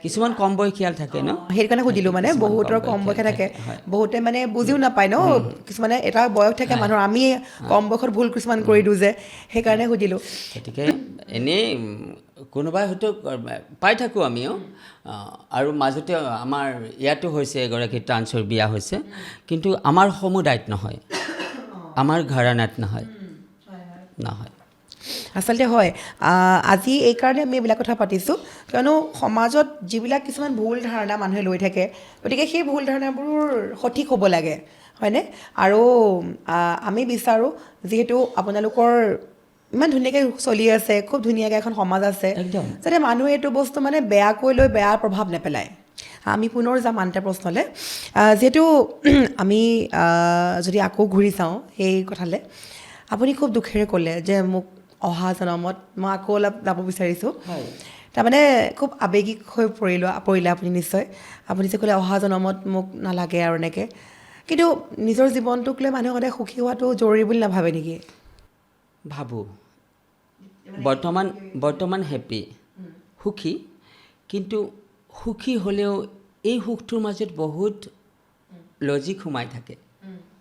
Speaker 1: কিছুমান কম বয়সীয়াল থাকে ন,
Speaker 2: সেইটো কাৰণে সুধিলোঁ, মানে বহুতৰ কম বয়সে থাকে, বহুতে মানে বুজিও নাপায় ন, কিছুমানে এটা বয়স থাকে মানুহৰ, আমি কম বয়সত ভুল কিছুমান কৰি দিওঁ যে, সেইকাৰণে সুধিলোঁ।
Speaker 1: গতিকে এনেই কোনোবাই হয়তো পাই থাকোঁ আমিও। আৰু মাজতে আমাৰ ইয়াতো হৈছে, এগৰাকী ট্ৰান্সৰ বিয়া হৈছে, কিন্তু আমাৰ সমুদায়ত নহয়, আমাৰ ঘৰানাত নহয়।
Speaker 2: আচলতে হয়, আজি এইকাৰণে আমি এইবিলাক কথা পাতিছোঁ, কিয়নো সমাজত যিবিলাক কিছুমান ভুল ধাৰণা মানুহে লৈ থাকে, গতিকে সেই ভুল ধাৰণাবোৰ সঠিক হ'ব লাগে, হয়নে? আৰু আমি বিচাৰোঁ, যিহেতু আপোনালোকৰ ইমান ধুনীয়াকৈ চলি আছে, খুব ধুনীয়াকৈ এখন সমাজ আছে, যাতে মানুহে এইটো বস্তু মানে বেয়াকৈ লৈ বেয়া প্ৰভাৱ নেপেলায়। আমি পুনৰ যাম আন এটা প্ৰশ্নলৈ। যিহেতু আমি যদি আকৌ ঘূৰি চাওঁ সেই কথালৈ, আপুনি খুব দুখেৰে ক'লে যে মোক অহা জনমত মই আকৌ অলপ যাব বিচাৰিছোঁ। তাৰমানে খুব আৱেগিক হৈ পৰিলে আপুনি নিশ্চয়। আপুনি যে ক'লে অহা জনমত মোক নালাগে আৰু এনেকৈ, কিন্তু নিজৰ জীৱনটোক লৈ মানুহে সদায় সুখী হোৱাটো জৰুৰী বুলি নাভাবে নেকি?
Speaker 1: ভাবোঁ। বৰ্তমান হেপী, সুখী, কিন্তু সুখী হ'লেও এই সুখটোৰ মাজত বহুত লজিক সোমাই থাকে,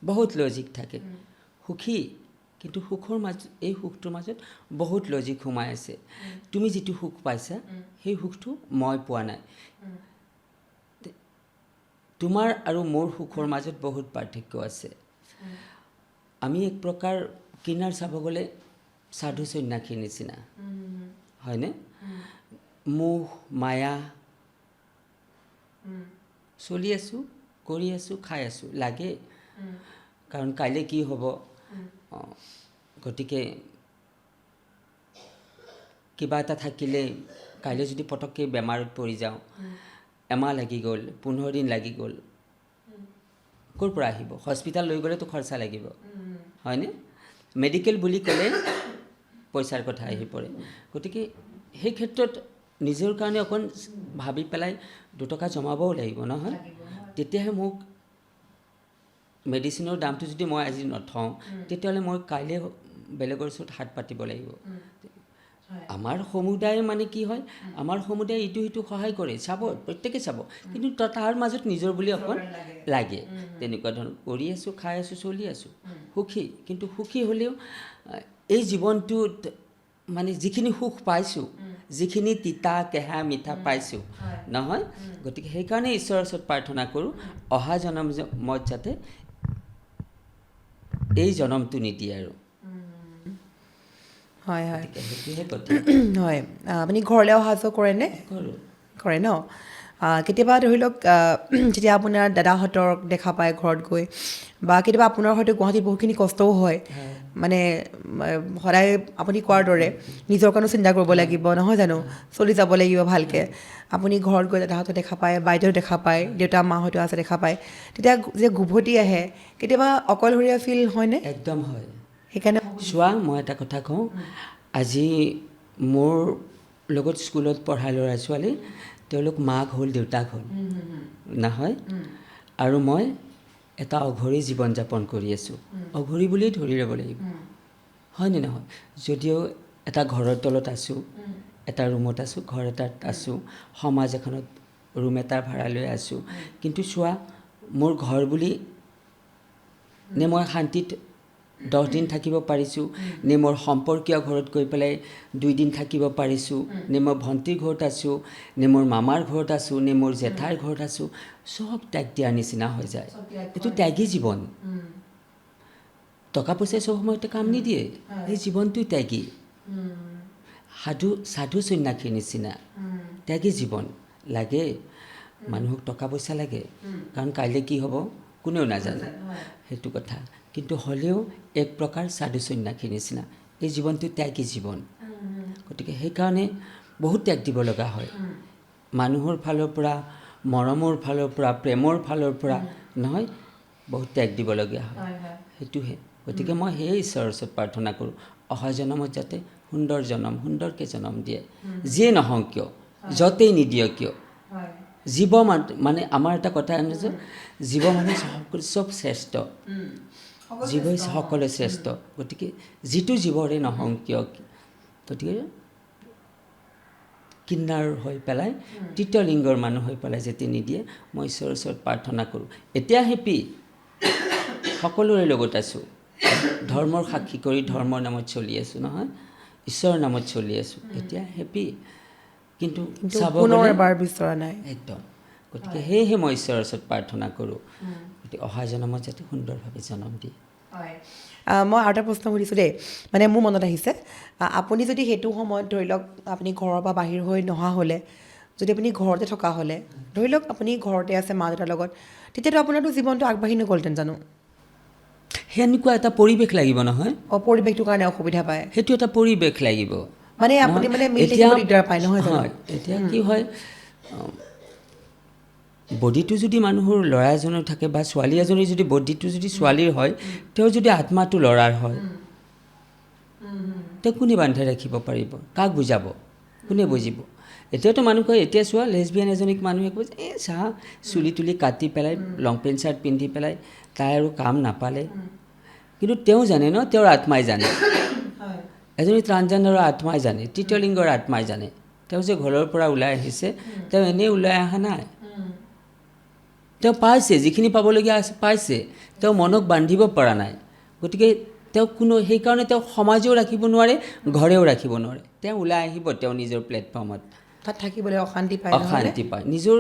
Speaker 1: বহুত লজিক থাকে। সুখী, কিন্তু সুখৰ মাজত, এই সুখটোৰ মাজত বহুত লজিক সোমাই আছে। তুমি যিটো সুখ পাইছা, সেই সুখটো মই পোৱা নাই। তোমাৰ আৰু মোৰ সুখৰ মাজত বহুত পাৰ্থক্য আছে। আমি এক প্ৰকাৰ কিনাৰ চাব গ'লে সাধু সন্ন্যাসীৰ নিচিনা হয়নে মোহ মায়া চলি আছোঁ কৰি আছোঁ খাই আছোঁ লাগে কাৰণ কাইলৈ কি হ'ব গতিকে কিবা এটা থাকিলে কাইলৈ যদি পটককৈ বেমাৰত পৰি যাওঁ এমাহ লাগি গ'ল 15 দিন লাগি গ'ল ক'ৰ পৰা আহিব হস্পিটেল লৈ গ'লেতো খৰচা লাগিব হয়নে মেডিকেল বুলি ক'লে পইচাৰ কথা আহি পৰে গতিকে সেই ক্ষেত্ৰত নিজৰ কাৰণে অকণ ভাবি পেলাই 2 টকা জমাবও লাগিব নহয় তেতিয়াহে মোক মেডিচিনৰ দামটো যদি মই আজি নথওঁ তেতিয়াহ'লে মই কাইলৈ বেলেগৰ ওচৰত হাত পাতিব লাগিব আমাৰ সমুদায় মানে কি হয় আমাৰ সমুদায় ইটো সিটো সহায় কৰে চাব প্ৰত্যেকে চাব কিন্তু তাৰ মাজত নিজৰ বুলি অকণ লাগে তেনেকুৱা ধৰণৰ কৰি আছোঁ খাই আছোঁ চলি আছোঁ সুখী কিন্তু সুখী হ'লেও এই জীৱনটোত মানে যিখিনি সুখ পাইছোঁ যিখিনি তিতা কেহা মিঠা পাইছোঁ নহয় গতিকে সেইকাৰণে ঈশ্বৰৰ ওচৰত প্ৰাৰ্থনা কৰোঁ অহা জনমত যাতে এই জনমটো নিদিয়ে আৰু
Speaker 2: হয় হয়
Speaker 1: সেইটোহে কথা
Speaker 2: হয় আপুনি ঘৰলৈ অহা যোৱা কৰেনে কৰে ন কেতিয়াবা ধৰি লওক যেতিয়া আপোনাৰ দাদাহঁতক দেখা পায় ঘৰত গৈ বা কেতিয়াবা আপোনাৰ হয়তো গুৱাহাটীত বহুতখিনি কষ্টও হয় মানে সদায় আপুনি কোৱাৰ দৰে নিজৰ কাৰণেও চিন্তা কৰিব লাগিব নহয় জানো চলি যাব লাগিব ভালকৈ আপুনি ঘৰত গৈ দাদাহঁতক দেখা পায় বাইদেউ দেখা পায় দেউতা মাহঁতো আছে দেখা পায় তেতিয়া যে ঘুভতি আহে কেতিয়াবা অকলশৰীয়া ফিল হয়নে
Speaker 1: একদম হয়
Speaker 2: সেইকাৰণে
Speaker 1: চোৱা মই এটা কথা কওঁ আজি মোৰ লগত স্কুলত পঢ়া ল'ৰা ছোৱালী তেওঁলোক মাক হ'ল দেউতাক হ'ল নহয় আৰু মই এটা অঘৰী জীৱন যাপন কৰি আছোঁ অঘৰী বুলিয়েই ধৰি ল'ব লাগিব হয়নে নহয় যদিও এটা ঘৰৰ তলত আছোঁ এটা ৰুমত আছোঁ ঘৰ এটাত আছোঁ সমাজ এখনত ৰুম এটা ভাড়া লৈ আছোঁ কিন্তু চোৱা মোৰ ঘৰ বুলি নে মই শান্তিত 10 দিন থাকিব পাৰিছোঁ নে মোৰ সম্পৰ্কীয় ঘৰত গৈ পেলাই 2 দিন থাকিব পাৰিছোঁ নে মই ভণ্টিৰ ঘৰত আছোঁ নে মোৰ মামাৰ ঘৰত আছোঁ নে মোৰ জেঠাৰ ঘৰত আছোঁ চব ত্যাগ দিয়াৰ নিচিনা হৈ যায় এইটো ত্যাগী জীৱন টকা পইচাই চব সময়তে কাম নিদিয়ে এই জীৱনটো ত্যাগী সাধু সন্ন্যাসীৰ নিচিনা ত্যাগী জীৱন লাগে মানুহক টকা পইচা লাগে কাৰণ কাইলৈ কি হ'ব কোনেও নাজানে সেইটো কথা কিন্তু হ'লেও এক প্ৰকাৰ সাধু সন্ন্যাসীৰ নিচিনা এই জীৱনটো ত্যাগী জীৱন গতিকে সেইকাৰণে বহুত ত্যাগ দিব লগা হয় মানুহৰ ফালৰ পৰা মৰমৰ ফালৰ পৰা প্ৰেমৰ ফালৰ পৰা নহয় বহুত ত্যাগ দিবলগীয়া হয় সেইটোহে গতিকে মই সেই ঈশ্বৰৰ ওচৰত প্ৰাৰ্থনা কৰোঁ অহা জনমত যাতে সুন্দৰ জনম সুন্দৰকৈ জনম দিয়ে যিয়ে নহওঁ কিয় য'তেই নিদিয়ক কিয় জীৱ মানে আমাৰ এটা কথা আনিছোঁ জীৱ মানে চব শ্ৰেষ্ঠ জীৱই সকলোৱে শ্ৰেষ্ঠ গতিকে যিটো জীৱৰে নহওঁ কিয় গতিকে কিন্নাৰ হৈ পেলাই তৃতীয় লিংগৰ মানুহ হৈ পেলাই যেতিয়া নিদিয়ে মই ঈশ্বৰৰ ওচৰত প্ৰাৰ্থনা কৰোঁ এতিয়া হেপী সকলোৰে লগত আছোঁ ধৰ্মৰ সাক্ষী কৰি ধৰ্মৰ নামত চলি আছোঁ নহয় ঈশ্বৰৰ নামত চলি আছোঁ এতিয়া হেপী কিন্তু চাব
Speaker 2: এবাৰ বিচৰা নাই
Speaker 1: একদম গতিকে সেয়েহে মই ঈশ্বৰৰ ওচৰত প্ৰাৰ্থনা কৰোঁ গতিকে অহা জনমত যাতে সুন্দৰভাৱে জনম দিয়ে
Speaker 2: মই আৰু এটা প্ৰশ্ন সুধিছোঁ দেই মানে মোৰ মনত আহিছে আপুনি যদি সেইটো সময়ত ধৰি লওক আপুনি ঘৰৰ পৰা বাহিৰ হৈ নহা হ'লে যদি আপুনি ঘৰতে থকা হ'লে ধৰি লওক আপুনি ঘৰতে আছে মা দেউতাৰ লগত তেতিয়াতো আপোনাৰতো জীৱনটো আগবাঢ়ি নগ'লহেঁতেন জানো
Speaker 1: সেনেকুৱা এটা পৰিৱেশ লাগিব নহয়
Speaker 2: পৰিৱেশটোৰ কাৰণে অসুবিধা পায়
Speaker 1: সেইটো এটা পৰিৱেশ লাগিব
Speaker 2: মানে আপুনি মানে মিলি থাকিব দিগদাৰ পায় নহয় জানো
Speaker 1: এতিয়া কি হয় বডিটো যদি মানুহৰ ল'ৰা এজনৰ থাকে বা ছোৱালী এজনীৰ যদি বডিটো যদি ছোৱালীৰ হয় তেওঁ যদি আত্মাটো ল'ৰাৰ হয় তেওঁ কোনে বান্ধি ৰাখিব পাৰিব কাক বুজাব কোনে বুজিব এতিয়াতো মানুহ কয় এতিয়া চোৱা লেছবিয়ান এজনীক মানুহে কয় এই চাহ চুলি তুলি কাটি পেলাই লং পেণ্ট চাৰ্ট পিন্ধি পেলাই তাই আৰু কাম নাপালে কিন্তু তেওঁ জানে ন তেওঁৰ আত্মাই জানে এজনী ট্ৰান্সজেণ্ডাৰৰ আত্মাই জানে তৃতীয় লিংগৰ আত্মাই জানে তেওঁ যে ঘৰৰ পৰা ওলাই আহিছে তেওঁ এনেই ওলাই অহা নাই তেওঁ পাইছে যিখিনি পাবলগীয়া আছে পাইছে তেওঁ মনক বান্ধিব পৰা নাই গতিকে তেওঁ সেইকাৰণে তেওঁ সমাজেও ৰাখিব নোৱাৰে ঘৰেও ৰাখিব নোৱাৰে তেওঁ ওলাই আহিব তেওঁ নিজৰ প্লেটফৰ্মত
Speaker 2: তাত থাকিবলৈ অশান্তি পায়
Speaker 1: নিজৰ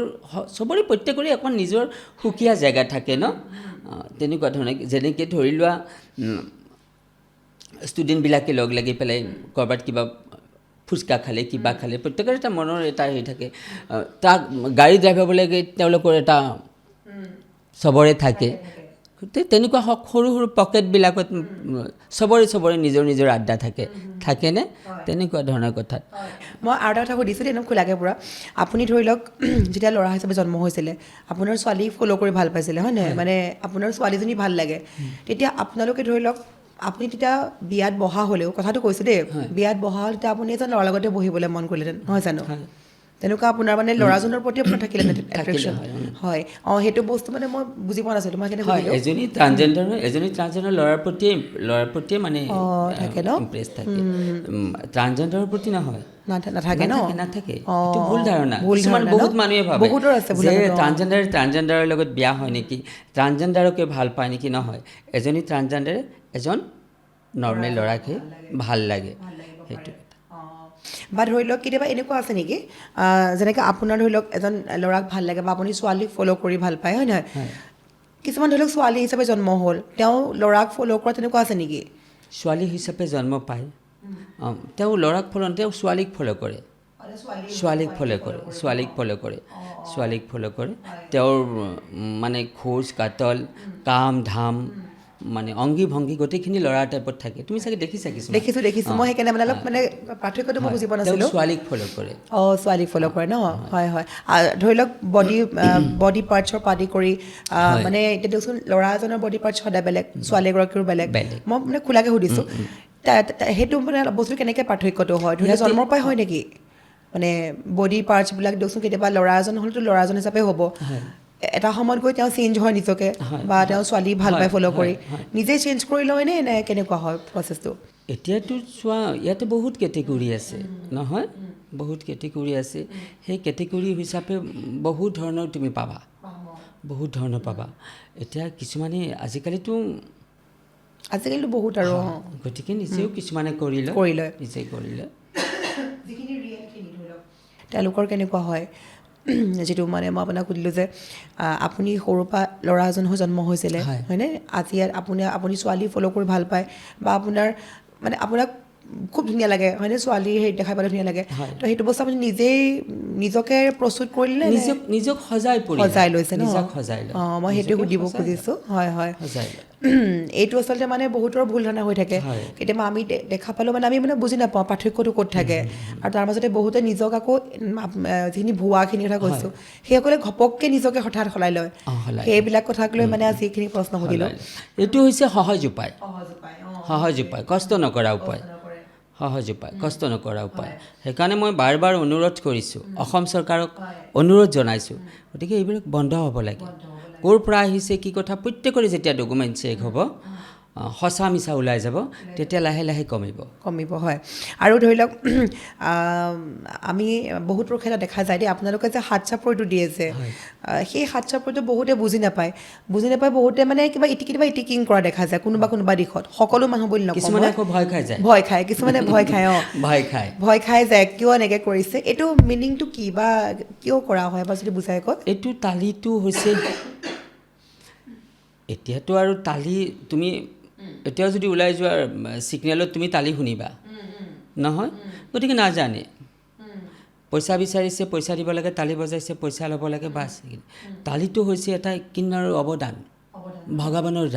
Speaker 1: চবৰে প্ৰত্যেকৰে এখন নিজৰ সুকীয়া জেগা থাকে ন তেনেকুৱা ধৰণে যেনেকৈ ধৰি লোৱা ষ্টুডেণ্টবিলাকে লগ লাগি পেলাই ক'ৰবাত কিবা ফুচকা খালে কিবা খালে প্ৰত্যেকৰে এটা মনৰ এটা হেৰি থাকে তাক গাড়ী ড্ৰাইভাৰবিলাকে তেওঁলোকৰ এটা চবৰে থাকে তেনেকুৱা সৰু সৰু পকেটবিলাকত চবৰে নিজৰ নিজৰ আড্ডা থাকেনে তেনেকুৱা ধৰণৰ কথাত
Speaker 2: মই আৰু এটা কথা সুধিছোঁ দেই একদম খোলাকৈ পূৰা আপুনি ধৰি লওক যেতিয়া ল'ৰা হিচাপে জন্ম হৈছিলে আপোনাৰ ছোৱালী ফ'ল' কৰি ভাল পাইছিলে হয় নহয় মানে আপোনাৰ ছোৱালীজনী ভাল লাগে তেতিয়া আপোনালোকে ধৰি লওক আপুনি তেতিয়া বিয়াত বহা হ'লেও কথাটো কৈছোঁ দেই বিয়াত বহা হ'ল তেতিয়া আপুনি এজন ল'ৰাৰ লগতে বহিবলৈ মন কৰিলেহেঁতেন নহয় জানো তেনেকুৱা আপোনাৰ মানে ল'ৰাজনৰ প্ৰতি আপোনাৰ থাকিলে হয় সেইটো বস্তু মানে মই বুজি পোৱা নাছিলোঁ মই
Speaker 1: হয় এজনী ট্ৰান্সজেণ্ডাৰ ল'ৰাৰ প্ৰতিয়ে মানে
Speaker 2: থাকে ন
Speaker 1: ইম্প্ৰেছ থাকে ট্ৰান্সজেণ্ডাৰৰ প্ৰতি নহয়
Speaker 2: নাথাকে
Speaker 1: নাথাকে এইটো ভুল ধাৰণা কিছুমান বহুত মানুহে ভাবে যে ট্ৰান্সজেণ্ডাৰৰ লগত বিয়া হয় নেকি ট্ৰান্সজেণ্ডাৰকে ভাল পায় নেকি নহয় এজনী ট্ৰান্সজেণ্ডাৰে এজন নৰ্মেল ল'ৰাকহে ভাল লাগে সেইটো
Speaker 2: বা ধৰি লওক কেতিয়াবা এনেকুৱা আছে নেকি যেনেকৈ আপোনাৰ ধৰি লওক এজন ল'ৰাক ভাল লাগে বা আপুনি ছোৱালীক ফ'ল' কৰি ভাল পায় হয় নহয় কিছুমান ধৰি লওক ছোৱালী হিচাপে জন্ম হ'ল তেওঁ ল'ৰাক ফ'ল' কৰা তেনেকুৱা আছে নেকি
Speaker 1: ছোৱালী হিচাপে জন্ম পায় তেওঁ ল'ৰাক তেওঁ ছোৱালীক ফ'ল' কৰে তেওঁৰ মানে খোজ কাটল কাম ধাম মানে অংগী ভংগী গোটেইখিনি ল'ৰা টাইপত থাকে তুমি চাগে দেখিছা
Speaker 2: দেখিছোঁ মই সেইকাৰণে মানে অলপ মানে পাৰ্থক্যটো মই বুজি পোৱা নাছিলোঁ
Speaker 1: ছোৱালীক ফ'ল' কৰে
Speaker 2: ছোৱালীক ফ'ল' কৰে ন হয় ধৰি লওক বডি পাৰ্টছৰ পৰা আদি কৰি মানে এতিয়া দিয়কচোন ল'ৰা এজনৰ বডি পাৰ্টছ সদায় বেলেগ ছোৱালী এগৰাকীৰো বেলেগ মই মানে খোলাকৈ সুধিছোঁ সেইটো মানে বস্তু কেনেকৈ পাৰ্থক্যটো হয় ধৰি লওক জন্মৰ পৰাই হয় নেকি মানে বডি পাৰ্টছবিলাক দিয়কচোন কেতিয়াবা ল'ৰা এজন হ'লেতো ল'ৰা এজন হিচাপে হ'ব এটা সময়ত গৈ তেওঁ চেঞ্জ হয় নিজকে বা তেওঁ ছোৱালী ভাল পায় ফ'ল' কৰি নিজে চেঞ্জ কৰি লয়নে নে কেনেকুৱা হয় প্ৰচেছটো
Speaker 1: এতিয়াতো চোৱা ইয়াতে বহুত কেটেগৰী আছে নহয় বহুত কেটেগৰী আছে সেই কেটেগৰী হিচাপে বহুত ধৰণৰ তুমি পাবা এতিয়া কিছুমানে আজিকালিতো
Speaker 2: বহুত আৰু
Speaker 1: গতিকে নিজেও কিছুমানে কৰি লয়
Speaker 2: তেওঁলোকৰ কেনেকুৱা হয় যিটো মানে মই আপোনাক সুধিলোঁ যে আপুনি সৰুৰ পৰা ল'ৰা এজন হৈ জন্ম হৈছিলে হয়নে আজি আপুনি ছোৱালী ফ'ল' কৰি ভাল পায় বা আপোনাৰ মানে আপোনাক খুব ধুনীয়া লাগে হয়নে ছোৱালী হেৰি দেখাই পালে ধুনীয়া লাগে তো সেইটো বস্তু আপুনি নিজেই নিজকে প্ৰস্তুত কৰিলে
Speaker 1: নিজক সজাই
Speaker 2: লৈছে ন মই সেইটো সুধিব খুজিছোঁ হয় এইটো আচলতে মানে বহুতৰ ভুল ধাৰণা হৈ থাকে কেতিয়াবা আমি দেখা পালেও মানে আমি মানে বুজি নাপাওঁ পাৰ্থক্যটো ক'ত থাকে আৰু তাৰ মাজতে বহুতে নিজক আকৌ যিখিনি ভুৱাখিনি কথা কৈছোঁ সেইসকলে ঘপককৈ নিজকে হঠাৎ সলাই লয় সেইবিলাক কথাক লৈ মানে যিখিনি প্ৰশ্ন সুধিলোঁ
Speaker 1: এইটো হৈছে সহজ উপায় কষ্ট নকৰা উপায় সেইকাৰণে মই বাৰ বাৰ অনুৰোধ কৰিছোঁ অসম চৰকাৰক অনুৰোধ জনাইছোঁ গতিকে এইবিলাক বন্ধ হ'ব লাগে ক'ৰ পৰা আহিছে কি কথা প্ৰত্যেকৰে যেতিয়া ডকুমেণ্ট চেক হ'ব সঁচা মিছা ওলাই যাব তেতিয়া লাহে লাহে কমিব
Speaker 2: হয় আৰু ধৰি লওক আমি বহুতৰ ক্ষেত্ৰত দেখা যায় দেই আপোনালোকে যে হাত চাপৰিটো দিয়ে যে সেই হাত চাপৰিটো বহুতে বুজি নাপায় বহুতে মানে কিবা ইটিকিং কৰা দেখা যায় কোনোবা দিশত সকলো মানুহ বুলি নকওঁ
Speaker 1: কিছুমানে আকৌ
Speaker 2: কিছুমানে ভয় খাই যায় কিয় এনেকৈ কৰিছে এইটো মিনিংটো কি বা কিয় কৰা হয় বা যদি বুজাই কয়
Speaker 1: এইটো তালিটো হৈছে এতিয়াতো আৰু তালি তুমি এতিয়াও যদি ওলাই যোৱাৰ ছিগনেলত তুমি তালি শুনিবা নহয় গতিকে নাজানে পইচা বিচাৰিছে পইচা দিব লাগে তালি বজাইছে পইচা ল'ব লাগে বাছ তালিটো হৈছে এটা কিন্নাৰ অৱদান ভগৱানৰ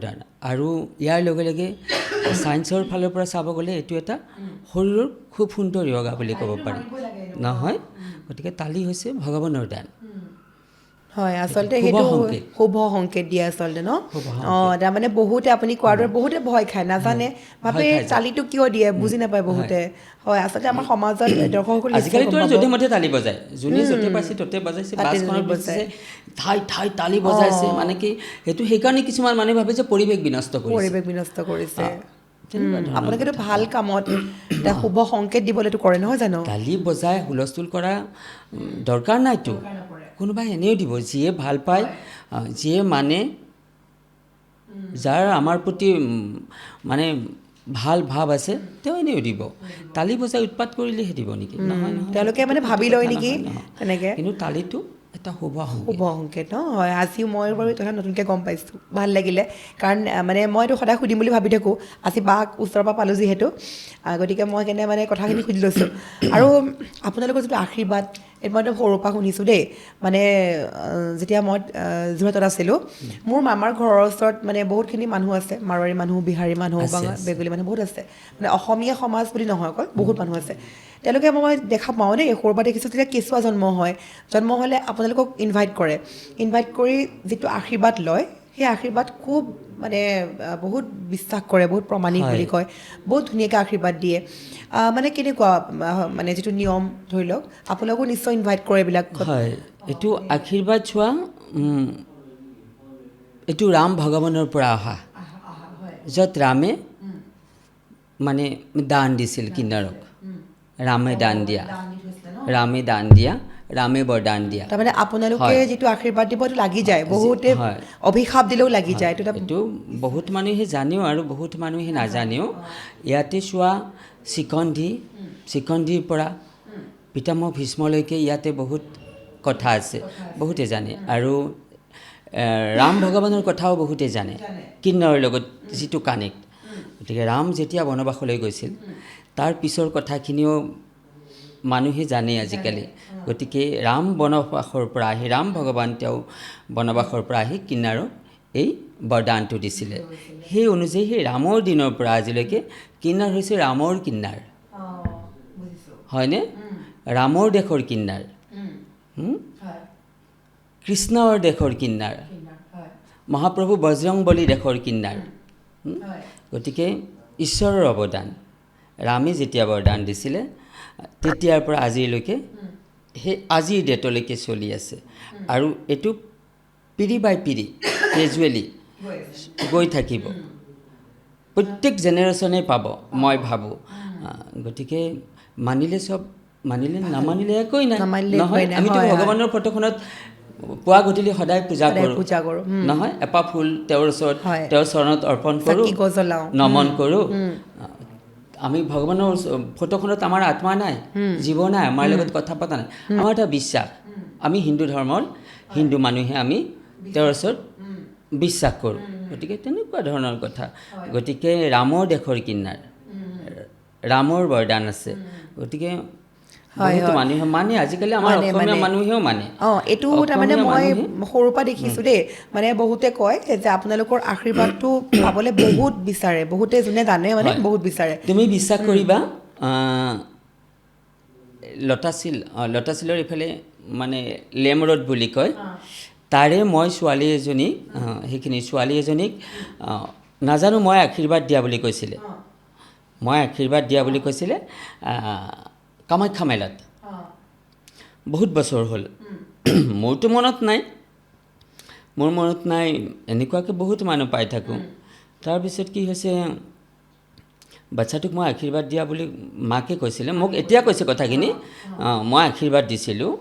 Speaker 1: দান আৰু ইয়াৰ লগে লগে ছায়েন্সৰ ফালৰ পৰা চাব গ'লে এইটো এটা শৰীৰৰ খুব সুন্দৰ য়োগা বুলি ক'ব পাৰি নহয় গতিকে তালি হৈছে ভগৱানৰ দান
Speaker 2: হয় আচলতে সেইটো শুভ সংকেত দিয়ে আচলতে ন তাৰমানে বহুতে আপুনি কোৱাৰ দৰে বহুতে ভয় খায় নাজানে ভাবে তালিটো কিয় দিয়ে বুজি নাপায় বহুতে হয় আচলতে আমাৰ সমাজত দৰ্শকসকলে
Speaker 1: আজিকালিতো য'তে মতে তালি বজায় যোনে য'তে পাইছে ত'তে বজাইছে বাছখনত বজাইছে ঠাই তালি বজাইছে মানে কি সেইটো সেইকাৰণে কিছুমান মানুহে ভাবে যে পৰিৱেশ বিনষ্ট কৰিছে
Speaker 2: আপোনালোকেতো ভাল কামত এটা শুভ সংকেত দিবলৈতো কৰে নহয় জানো
Speaker 1: তালি বজাই হুলস্থুল কৰা দৰকাৰ নাইতো কোনোবাই এনেও দিব যিয়ে ভাল পায় যিয়ে মানে যাৰ আমাৰ প্ৰতি মানে ভাল ভাৱ আছে তেওঁ এনেও দিব তালি বজাই উৎপাত কৰিলেহে দিব নেকি নহয়
Speaker 2: তেওঁলোকে মানে ভাবি লয় নেকি তেনেকৈ
Speaker 1: কিন্তু তালিটো এটা শুভ সংকেত।
Speaker 2: শুভ সংকেত ন হয়। আজিও মই বাৰু এটা নতুনকৈ গম পাইছোঁ, ভাল লাগিলে। কাৰণ মানে মইতো সদায় সুধিম বুলি ভাবি থাকোঁ, আজি বাক ওচৰৰ পৰা পালোঁ যিহেতু, গতিকে মই কেনে মানে কথাখিনি সুধি লৈছোঁ। আৰু আপোনালোকৰ যিটো আশীৰ্বাদ, এইটো মইতো সৰুৰ পৰা শুনিছোঁ দেই। মানে যেতিয়া মই যোৰহাটত আছিলোঁ, মোৰ মামাৰ ঘৰৰ ওচৰত মানে বহুতখিনি মানুহ আছে, মাৰোৱাৰী মানুহ, বিহাৰী মানুহ, বেংগলী মানুহ বহুত আছে। মানে অসমীয়া সমাজ বুলি নহয় অকল, বহুত মানুহ আছে। তেওঁলোকে মই দেখা পাওঁ দেই, সৰুৰ পৰা দেখিছোঁ, যেতিয়া কেঁচুৱা জন্ম হয়, জন্ম হ'লে আপোনালোকক ইনভাইট কৰে। ইনভাইট কৰি যিটো আশীৰ্বাদ লয়, সেই আশীৰ্বাদ খুব মানে বহুত বিশ্বাস কৰে, বহুত প্ৰমাণিক বুলি কয়, বহুত ধুনীয়াকৈ আশীৰ্বাদ দিয়ে। মানে কেনেকুৱা মানে যিটো নিয়ম ধৰি লওক, আপোনালোকো নিশ্চয় ইনভাইট কৰে এইবিলাক?
Speaker 1: হয়, এইটো আশীৰ্বাদ চোৱা, এইটো ৰাম ভগৱানৰ পৰা অহা, য'ত ৰামে মানে দান দিছিল কিন্নৰক। ৰামে দান দিয়া, ৰামে দান দিয়া, ৰামে বৰদান দিয়া।
Speaker 2: তাৰমানে আপোনালোকে যিটো আশীৰ্বাদ দিব, এইটো লাগি যায়, বহুতে অভিশাপ দিলেও লাগি যায়।
Speaker 1: এইটো বহুত মানুহে জানেও আৰু বহুত মানুহে নাজানেও। ইয়াতে চোৱা, চিকন্ধিৰ পৰা পিতামহ ভীষ্মলৈকে ইয়াতে বহুত কথা আছে, বহুতে জানে। আৰু ৰাম ভগৱানৰ কথাও বহুতে জানে, কিন্নৰৰ লগত যিটো কানেক্ট। গতিকে ৰাম যেতিয়া বনবাসলৈ গৈছিল, তাৰ পিছৰ কথাখিনিও মানুহে জানে আজিকালি। গতিকে ৰাম বনবাসৰ পৰা আহি, ৰাম ভগৱান তেওঁ বনবাসৰ পৰা আহি কিন্নাৰক এই বৰদানটো দিছিলে। সেই অনুযায়ী সেই ৰামৰ দিনৰ পৰা আজিলৈকে কিন্নাৰ হৈছে ৰামৰ কিন্নাৰ, হয়নে? ৰামৰ দেশৰ কিন্নাৰ, কৃষ্ণৰ দেশৰ কিন্নাৰ, মহাপ্ৰভু বজৰংবলী দেশৰ কিন্নাৰ। গতিকে ঈশ্বৰৰ অৱদান, ৰামে যেতিয়া বৰদান দিছিলে, তেতিয়াৰ পৰা আজিলৈকে সেই আজিৰ ডেটলৈকে চলি আছে। আৰু এইটো পিঢ়ি বাই পিঢ়ি গ্ৰেজুৱেলি গৈ থাকিব, প্ৰত্যেক জেনেৰেশ্যনে পাব, মই ভাবোঁ। গতিকে মানিলে চব, মানিলে নামানিলে একোৱেই নাই, নহয়? আমিতো ভগৱানৰ ফটোখনত পুৱা গধূলি সদায় পূজা কৰোঁ, নহয়? এপাহ ফুল তেওঁৰ ওচৰত, তেওঁৰ চৰণত অৰ্পণ কৰোঁ, নমন কৰোঁ। আমি ভগৱানৰ ফটোখনত আমাৰ আত্মা নাই, জীৱ নাই, আমাৰ লগত কথা পতা নাই, আমাৰ এটা বিশ্বাস। আমি হিন্দু ধৰ্মৰ হিন্দু মানুহে আমি তেওঁৰ ওচৰত বিশ্বাস কৰোঁ। গতিকে তেনেকুৱা ধৰণৰ কথা। গতিকে ৰামৰ দেশৰ কিন্নাৰ, ৰামৰ বৰদান আছে। গতিকে বহুতো মানুহে মানে, আজিকালি আমাৰ অসমীয়া মানুহেও মানে।
Speaker 2: এইটো তাৰমানে মই সৰুৰ পৰা দেখিছোঁ দেই, মানে বহুতে কয় যে আপোনালোকৰ আশীৰ্বাদটো পাবলৈ বহুত বিচাৰে, বহুতে যোনে জানে মানে বহুত বিচাৰে।
Speaker 1: তুমি বিশ্বাস কৰিবা, লতাশিলৰ ইফালে মানে লেম ৰোড বুলি কয়, তাৰে মই ছোৱালী এজনীক, সেইখিনি ছোৱালী এজনীক নাজানো, মই আশীৰ্বাদ দিয়া বুলি কৈছিলে, কামাখ্যা মেলাত। বহুত বছৰ হ'ল, মোৰতো মনত নাই, এনেকুৱাকৈ বহুত মানুহ পাই থাকোঁ। তাৰপিছত কি হৈছে, বাচ্ছাটোক মই আশীৰ্বাদ দিয়া বুলি মাকে কৈছিলে, মোক এতিয়া কৈছে কথাখিনি। মই আশীৰ্বাদ দিছিলোঁ,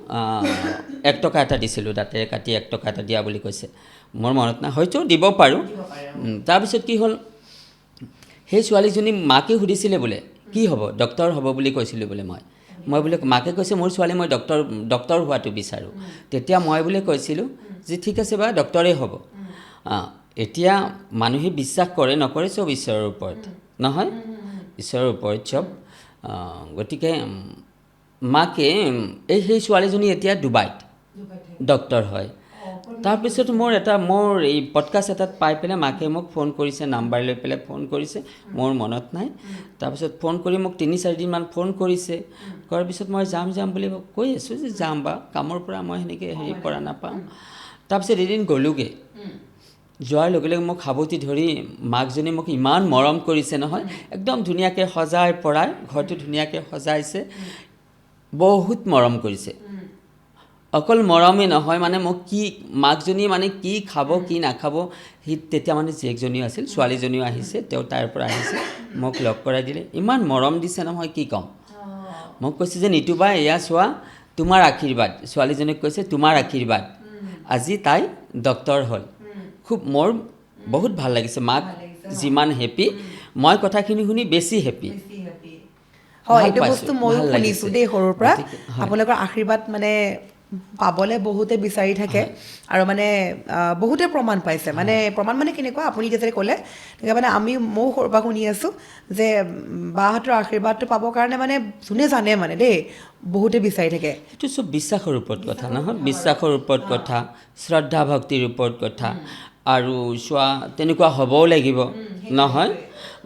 Speaker 1: 1 টকা এটা দিছিলোঁ, দাঁতেৰে কাটি 1 টকা এটা দিয়া বুলি কৈছে। মোৰ মনত নাই, হয়তো দিব পাৰোঁ। তাৰপিছত কি হ'ল, সেই ছোৱালীজনী মাকে সুধিছিলে বোলে কি হ'ব, ডক্তৰ হ'ব বুলি কৈছিলোঁ বোলে মই বোলে, মাকে কৈছে মোৰ ছোৱালী মই ডক্তৰ হোৱাটো বিচাৰোঁ। তেতিয়া মই বোলে কৈছিলোঁ যে ঠিক আছে বা ডক্তৰেই হ'ব। এতিয়া মানুহে বিশ্বাস কৰে নকৰে চব ঈশ্বৰৰ ওপৰত, নহয়? ঈশ্বৰৰ ওপৰত চব। গতিকে মাকে সেই ছোৱালীজনী এতিয়া ডুবাইত ডক্তৰ হয়। তাৰপিছত মোৰ এই পডকাষ্ট এটাত পাই পেলাই মাকে মোক ফোন কৰিছে, নাম্বাৰ লৈ পেলাই ফোন কৰিছে, মোৰ মনত নাই। তাৰপিছত ফোন কৰি মোক 3-4 দিনমান ফোন কৰিছে, কৰাৰ পিছত মই যাম বুলি কৈ আছোঁ যে যাম বা, কামৰ পৰা মই সেনেকৈ হেৰি কৰা নাপাওঁ। তাৰপিছত এদিন গ'লোগৈ, যোৱাৰ লগে লগে মোক সাৱটি ধৰি মাকজনী মোক ইমান মৰম কৰিছে নহয়, একদম ধুনীয়াকৈ সজাই পৰাই ঘৰটো ধুনীয়াকৈ সজাইছে, বহুত মৰম কৰিছে। অকল মৰমেই নহয়, মানে মোক মাকজনী মানে কি খাব কি নাখাব, তেতিয়া মানে জীয়েকজনীও আছিল, ছোৱালীজনীও আহিছে, তেওঁ তাইৰ পৰা আহিছে, মোক লগ কৰাই দিলে, ইমান মৰম দিছে নহয় কি ক'ম। মোক কৈছে যে নিতুবা এয়া চোৱা তোমাৰ আশীৰ্বাদ, ছোৱালীজনীক কৈছে তোমাৰ আশীৰ্বাদ, আজি তাই ডক্তৰ হ'ল। খুব মোৰ বহুত ভাল লাগিছে, মাক যিমান হেপী, মই কথাখিনি শুনি বেছি হেপী।
Speaker 2: হয়, এইটো বস্তু ময়ো শুনিছোঁ দেই সৰুৰ পৰা, আপোনালোকৰ আশীৰ্বাদ মানে পাবলৈ বহুতে বিচাৰি থাকে আৰু মানে বহুতে প্ৰমাণ পাইছে মানে প্ৰমাণ মানে কেনেকুৱা আপুনি যেতিয়া ক'লে তেনেকৈ মানে ময়ো সৰুৰ পৰা শুনি আছোঁ যে বাহঁতৰ আশীৰ্বাদটো পাবৰ কাৰণে মানে যোনে জানে মানে দেই বহুতে বিচাৰি থাকে
Speaker 1: এইটো চব বিশ্বাসৰ ওপৰত কথা নহয় বিশ্বাসৰ ওপৰত কথা শ্ৰদ্ধা ভক্তিৰ ওপৰত কথা আৰু চোৱা তেনেকুৱা হ'বও লাগিব নহয়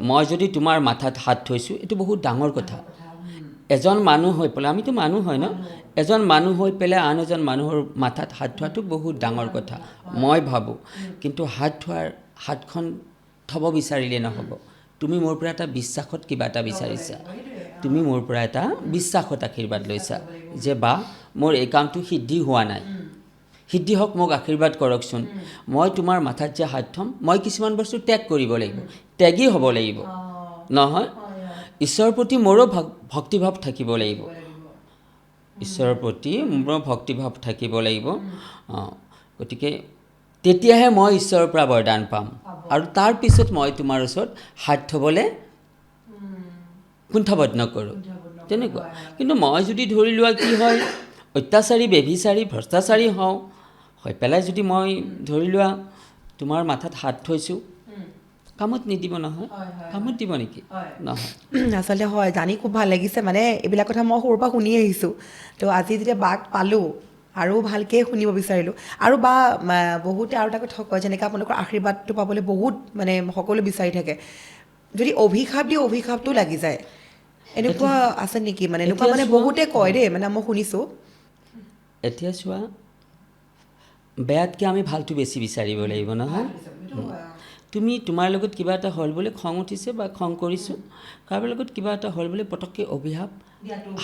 Speaker 1: মই যদি তোমাৰ মাথাত হাত থৈছোঁ এইটো বহুত ডাঙৰ কথা এজন মানুহ হৈ পেলাই আমিতো মানুহ হয় ন এজন মানুহ হৈ পেলাই আন এজন মানুহৰ মাথাত হাত থোৱাটো বহুত ডাঙৰ কথা মই ভাবোঁ কিন্তু হাতখন থ'ব বিচাৰিলে নহ'ব তুমি মোৰ পৰা এটা বিশ্বাসত কিবা এটা বিচাৰিছা তুমি মোৰ পৰা এটা বিশ্বাসত আশীৰ্বাদ লৈছা যে বা মোৰ এই কামটো সিদ্ধি হোৱা নাই সিদ্ধি হওক মোক আশীৰ্বাদ কৰকচোন মই তোমাৰ মাথাত যে হাত থ'ম মই কিছুমান বস্তু ত্যাগ কৰিব লাগিব ত্যাগী হ'ব লাগিব নহয় ঈশ্বৰৰ প্ৰতি মোৰো ভক্তিভাৱ থাকিব লাগিব ঈশ্বৰৰ প্ৰতি মোৰ ভক্তিভাৱ থাকিব লাগিব গতিকে তেতিয়াহে মই ঈশ্বৰৰ পৰা বৰদান পাম আৰু তাৰপিছত মই তোমাৰ ওচৰত হাত থ'বলৈ কুণ্ঠাবোধ নকৰোঁ তেনেকুৱা কিন্তু মই যদি ধৰি লোৱা কি হয় অত্যাচাৰী বেভিচাৰী ভ্ৰষ্টাচাৰী হওঁ হৈ পেলাই যদি মই ধৰি লোৱা তোমাৰ মাথাত হাত থৈছোঁ কামত নিদিব নহয় কামত দিব নেকি নহয়
Speaker 2: আচলতে হয় জানি খুব ভাল লাগিছে মানে এইবিলাক কথা মই সৰুৰ পৰা শুনি আহিছোঁ তো আজি যেতিয়া বাক পালোঁ আৰু ভালকৈ শুনিব বিচাৰিলোঁ আৰু বা বহুতে আৰু এটা কথা কয় যেনেকৈ আপোনালোকৰ আশীৰ্বাদটো পাবলৈ বহুত মানে সকলোৱে বিচাৰি থাকে যদি অভিশাপ দিয়ে অভিশাপটো লাগি যায় এনেকুৱা আছে নেকি মানে এনেকুৱা মানে বহুতে কয় দেই মানে মই শুনিছোঁ
Speaker 1: এতিয়া চোৱা বেয়াতকৈ আমি ভালটো বেছি বিচাৰিব লাগিব নহয় তুমি তোমাৰ লগত কিবা এটা হ'ল বুলি খং উঠিছে বা খং কৰিছোঁ কাৰোবাৰ লগত কিবা এটা হ'ল বুলি পটককৈ অভিশাপ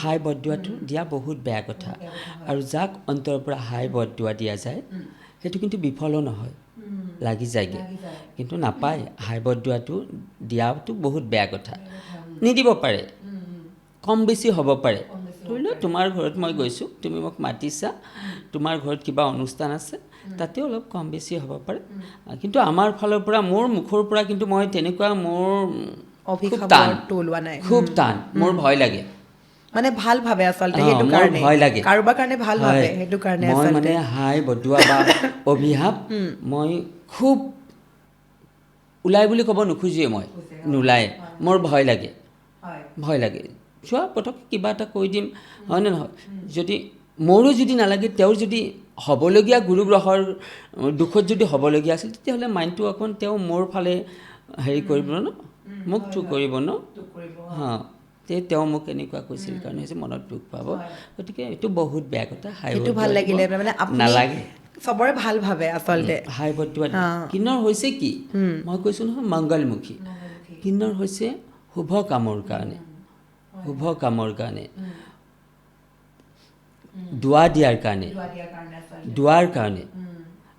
Speaker 1: হাই বদদুৱাটো দিয়া বহুত বেয়া কথা আৰু যাক অন্তৰৰ পৰা হাই বদদুৱা দিয়া যায় সেইটো কিন্তু বিফলো নহয় লাগি যায়গৈ কিন্তু নাপায় হাই বদদুৱাটো দিয়াটো বহুত বেয়া কথা নিদিব পাৰে কম বেছি হ'ব পাৰে ধৰি লওক তোমাৰ ঘৰত মই গৈছোঁ তুমি মোক মাতিছা তোমাৰ ঘৰত কিবা অনুষ্ঠান আছে তাতে অলপ কম বেছি হ'ব পাৰে কিন্তু আমাৰ ফালৰ পৰা মোৰ মুখৰ পৰা কিন্তু মই তেনেকুৱা মোৰ খুব টান মোৰ ভয় লাগে
Speaker 2: মানে ভাল ভাবে আচলতে সেইটো কাৰণে
Speaker 1: ভয় লাগে
Speaker 2: কাৰোবাৰ কাৰণে ভাল ভাবে সেইটো কাৰণে
Speaker 1: মই মানে হাই বদুৱা বা অভিশাপ মই খুব ওলাই বুলি ক'ব নোখোজোৱে মই নোলায় মোৰ ভয় লাগে চোৱা পটককৈ কিবা এটা কৈ দিম হয়নে নহয় যদি মোৰো যদি নালাগে তেওঁৰ যদি হ'বলগীয়া গুৰুগ্ৰহৰ দুখত যদি হ'বলগীয়া আছিল তেতিয়াহ'লে মাইণ্ডটো অকণ তেওঁ মোৰ ফালে হেৰি কৰিব ন মোক টু কৰিব ন তেওঁ মোক এনেকুৱা কৈছিল কাৰণে হৈছে মনত দুখ পাব গতিকে এইটো বহুত বেয়া কথা
Speaker 2: সেইটো ভাল লাগিলে মানে
Speaker 1: নালাগে
Speaker 2: চবৰে ভাল ভাবে আচলতে
Speaker 1: হাই বদুৱা কিন্নৰ হৈছে কি মই কৈছোঁ নহয় মংগলমুখী কিন্নৰ হৈছে শুভ কামৰ কাৰণে দোৱা দিয়াৰ কাৰণে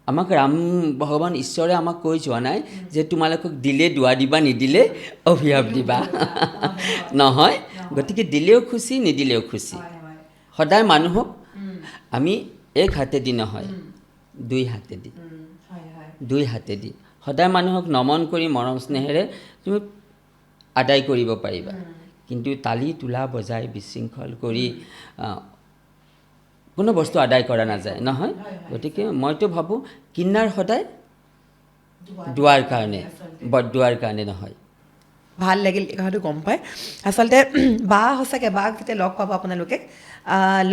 Speaker 1: আমাক ৰাম ভগৱান ঈশ্বৰে আমাক কৈ যোৱা নাই যে তোমালোকক দিলে দোৱা দিবা নিদিলে অভিশাপ দিবা নহয় গতিকে দিলেও খুচি নিদিলেও খুচি সদায় মানুহক আমি এক হাতেদি নহয় দুই হাতেদি সদায় মানুহক নমন কৰি মৰম স্নেহেৰে তুমি আদায় কৰিব পাৰিবা কিন্তু তালি তোলা বজাই বিশৃংখল কৰি কোনো বস্তু আদায় কৰা নাযায় নহয় গতিকে মইতো ভাবোঁ কিন্নাৰ সদায় দুৱাৰ কাৰণে বদদুৱাৰ কাৰণে নহয়
Speaker 2: ভাল লাগিল এই কথাটো গম পাই আচলতে বা সঁচাকৈ বাক যেতিয়া লগ পাব আপোনালোকে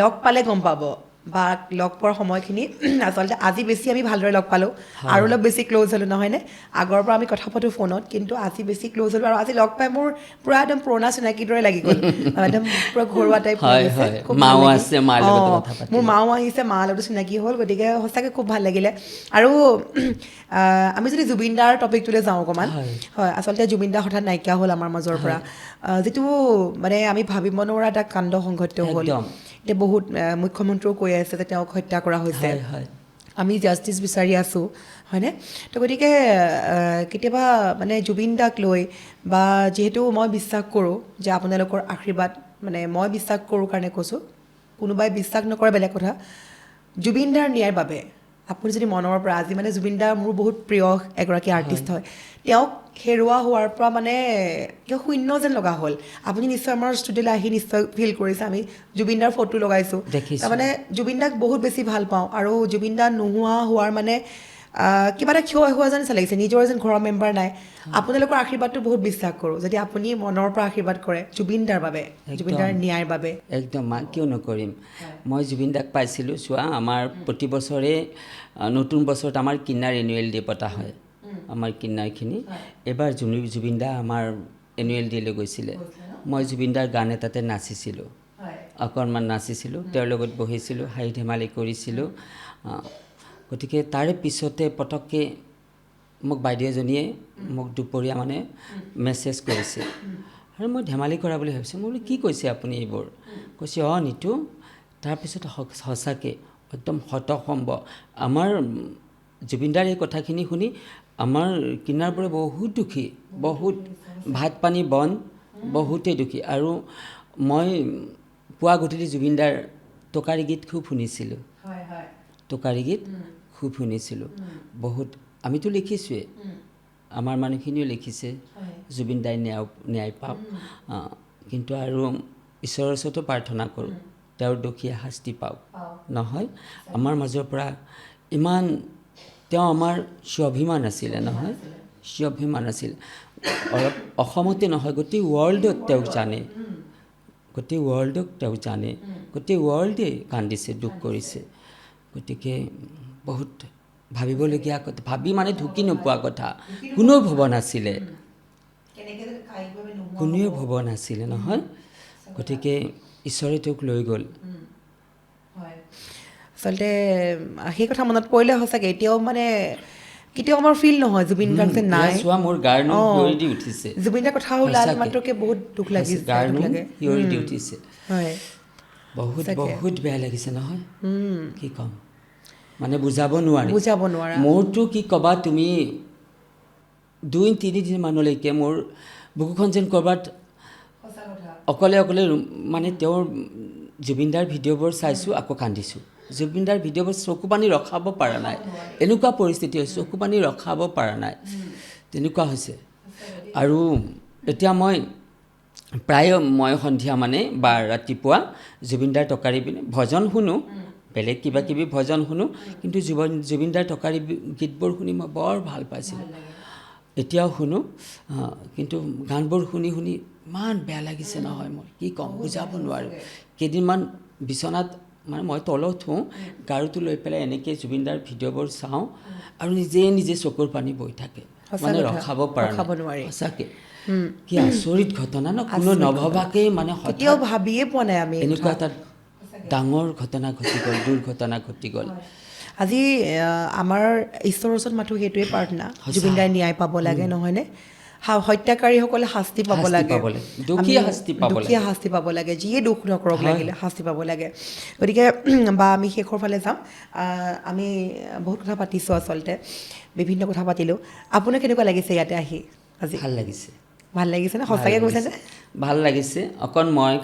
Speaker 2: লগ পালে গম পাব বা লগ পোৱাৰ সময়খিনি আচলতে আজি বেছি আমি ভালদৰে লগ পালোঁ আৰু অলপ বেছি ক্ল'জ হ'লোঁ নহয়নে আগৰ পৰা আমি কথা পাতোঁ ফোনত কিন্তু আজি বেছি ক্ল'জ হ'লোঁ আৰু আজি লগ পাই মোৰ পূৰা একদম পুৰণা চিনাকিৰ দৰে লাগি গ'ল একদম পূৰা ঘৰুৱা টাইপ মোৰ মাও আহিছে মাৰ লগতো চিনাকি হ'ল গতিকে সঁচাকৈ খুব ভাল লাগিলে আৰু আমি যদি জুবিন দাৰ টপিকটোলৈ যাওঁ অকণমান হয় আচলতে জুবিন দা হঠাৎ নাইকিয়া হ'ল আমাৰ মাজৰ পৰা যিটো মানে আমি ভাবিব নোৱাৰা এটা কাণ্ড সংঘটিত হ'ল এতিয়া বহুত মুখ্যমন্ত্ৰীও কৈ আছে যে তেওঁক হত্যা কৰা হৈছে আমি জাষ্টিছ বিচাৰি আছোঁ হয়নে তো গতিকে কেতিয়াবা মানে জুবিন দাক লৈ বা যিহেতু মই বিশ্বাস কৰোঁ যে আপোনালোকৰ আশীৰ্বাদ মানে মই বিশ্বাস কৰোঁ কাৰণে কৈছোঁ কোনোবাই বিশ্বাস নকৰে বেলেগ কথা জুবিন দাৰ ন্যায়ৰ বাবে আপুনি যদি মনৰ পৰা আজি মানে জুবিন দা মোৰ বহুত প্ৰিয় এগৰাকী আৰ্টিষ্ট হয় তেওঁক হেৰুৱা হোৱাৰ পৰা মানে কিয় শূন্য যেন লগা হ'ল আপুনি নিশ্চয় আমাৰ ষ্টুডিঅ'লৈ আহি নিশ্চয় ফিল কৰিছে আমি জুবিন দাৰ ফটো লগাইছোঁ তাৰমানে জুবিন দাক বহুত বেছি ভাল পাওঁ আৰু জুবিন দা নোহোৱা হোৱাৰ মানে কিবা এটা ক্ষয় হোৱা যেন লাগিছে নিজৰ যেন ঘৰৰ মেম্বাৰ নাই আপোনালোকৰ আশীৰ্বাদটো বহুত বিশ্বাস কৰোঁ যদি আপুনি মনৰ পৰা আশীৰ্বাদ কৰে জুবিন দাৰ বাবে জুবিন দাৰ ন্যায়ৰ বাবে
Speaker 1: একদম কিয় নকৰিম মই জুবিন দাক পাইছিলোঁ চোৱা আমাৰ প্ৰতি বছৰে নতুন বছৰত আমাৰ কিনাৰ এনুৱেল ডে পতা হয় আমাৰ কিনাৰখিনি এবাৰ জুবিন দা আমাৰ এনুৱেল ডেলৈ গৈছিলে মই জুবিন দাৰ গান এটাতে নাচিছিলোঁ অকণমান নাচিছিলোঁ তেওঁৰ লগত বহিছিলোঁ হাঁহি ধেমালি কৰিছিলোঁ গতিকে তাৰে পিছতে পটককৈ মোক বাইদেউ এজনীয়ে মোক দুপৰীয়া মানে মেছেজ কৰিছে আৰু মই ধেমালি কৰা বুলি ভাবিছোঁ মই বোলো কি কৈছে আপুনি এইবোৰ কৈছে নিতু তাৰপিছত সঁচাকৈ একদম হতভম্ব আমাৰ জুবিনদাৰ এই কথাখিনি শুনি আমাৰ কিনাৰবোৰে বহুত দুখী বহুত ভাত পানী বন বহুতেই দুখী আৰু মই পুৱা গধূলি জুবিনদাৰ টোকাৰী গীত খুব শুনিছিলোঁ টোকাৰী গীত খুব শুনিছিলোঁ বহুত আমিতো লিখিছোঁৱে আমাৰ মানুহখিনিও লিখিছে জুবিন দাই ন্যায় পাওক কিন্তু আৰু ঈশ্বৰৰ ওচৰতো প্ৰাৰ্থনা কৰোঁ তেওঁৰ দুখীয়া শাস্তি পাওক নহয় আমাৰ মাজৰ পৰা ইমান তেওঁ আমাৰ স্বাভিমান আছিলে নহয় স্বাভিমান আছিল অলপ অসমতে নহয় গোটেই ৱৰ্ল্ডত তেওঁক জানে গোটেই ৱৰ্ল্ডক তেওঁক জানে গোটেই ৱৰ্ল্ডে কান্দিছে দুখ কৰিছে গতিকে বহুত ভাবিবলগীয়া কথা ভাবি মানে ঢুকি নোপোৱা কথা কোনেও ভবা নাছিলে কোনেও ভবা নাছিলে নহয় গতিকে ঈশ্বৰে তেওঁক লৈ গ'ল
Speaker 2: আচলতে সেই কথা মনত পৰিলে সঁচাকৈ এতিয়াও মানে কেতিয়াও আমাৰ ফিল নহয় জুবিন গাৰ্গ যে নাই
Speaker 1: চোৱা মোৰ গাৰ নোম শিয়ৰি দি উঠিছে
Speaker 2: জুবিন দাৰ কথা ওলাল মাত্ৰকে বহুত দুখ লাগিছে
Speaker 1: গাৰ নোম শিয়ৰি দি উঠিছে বহুত বহুত বেয়া লাগিছে নহয় কি ক'ম মানে বুজাব নোৱাৰা মোৰতো কি ক'বা তুমি 2-3 দিন মানলৈকে মোৰ বুকুখন যেন ক'ৰবাত অকলে মানে তেওঁৰ জুবিনদাৰ ভিডিঅ'বোৰ চাইছোঁ আকৌ কান্দিছোঁ জুবিনদাৰ ভিডিঅ'বোৰ চকু পানী ৰখাব পৰা নাই এনেকুৱা পৰিস্থিতি হৈছে চকু পানী ৰখাব পৰা নাই তেনেকুৱা হৈছে আৰু এতিয়া মই প্ৰায় সন্ধিয়া মানে বা ৰাতিপুৱা জুবিনদাৰ টকাৰী পিনে ভজন শুনো বেলেগ কিবা কিবি ভজন শুনো কিন্তু জুবিনদাৰ টকাৰী গীতবোৰ শুনি মই বৰ ভাল পাইছিলোঁ এতিয়াও শুনো কিন্তু গানবোৰ শুনি ইমান বেয়া লাগিছে নহয় মই কি ক'ম বুজাব নোৱাৰোঁ কেইদিনমান বিচনাত মানে মই তলত থওঁ গাৰুটো লৈ পেলাই এনেকৈ জুবিনদাৰ ভিডিঅ'বোৰ চাওঁ আৰু নিজে চকুৰ পানী বৈ থাকে মানে ৰখাব পৰা নাই সঁচাকৈ কি আচৰিত ঘটনা ন কোনো নভবাকৈ মানে
Speaker 2: কেতিয়াও ভাবিয়ে পোৱা নাই আমি
Speaker 1: এনেকুৱা এটা ডাঙৰ ঘটনা ঘটি গ'ল দুৰ্ঘটনা ঘটি গ'ল
Speaker 2: আজি আমাৰ ঈশ্বৰৰ ওচৰত মাথো সেইটোৱে প্ৰাৰ্থনা জুবিন দাই ন্যায় পাব লাগে নহয়নে হত্যাকাৰীসকলে শাস্তি পাব লাগে দুখীয়া শাস্তি পাব লাগে যিয়ে দুখ নকৰক লাগিলে শাস্তি পাব লাগে গতিকে বা আমি শেষৰ ফালে যাম আমি বহুত কথা পাতিছোঁ আচলতে বিভিন্ন কথা পাতিলোঁ আপোনাৰ কেনেকুৱা লাগিছে ইয়াতে আহি আজি ভাল লাগিছে নে সঁচাকৈ কৈছে যে
Speaker 1: ভাল লাগিছে অকণ মই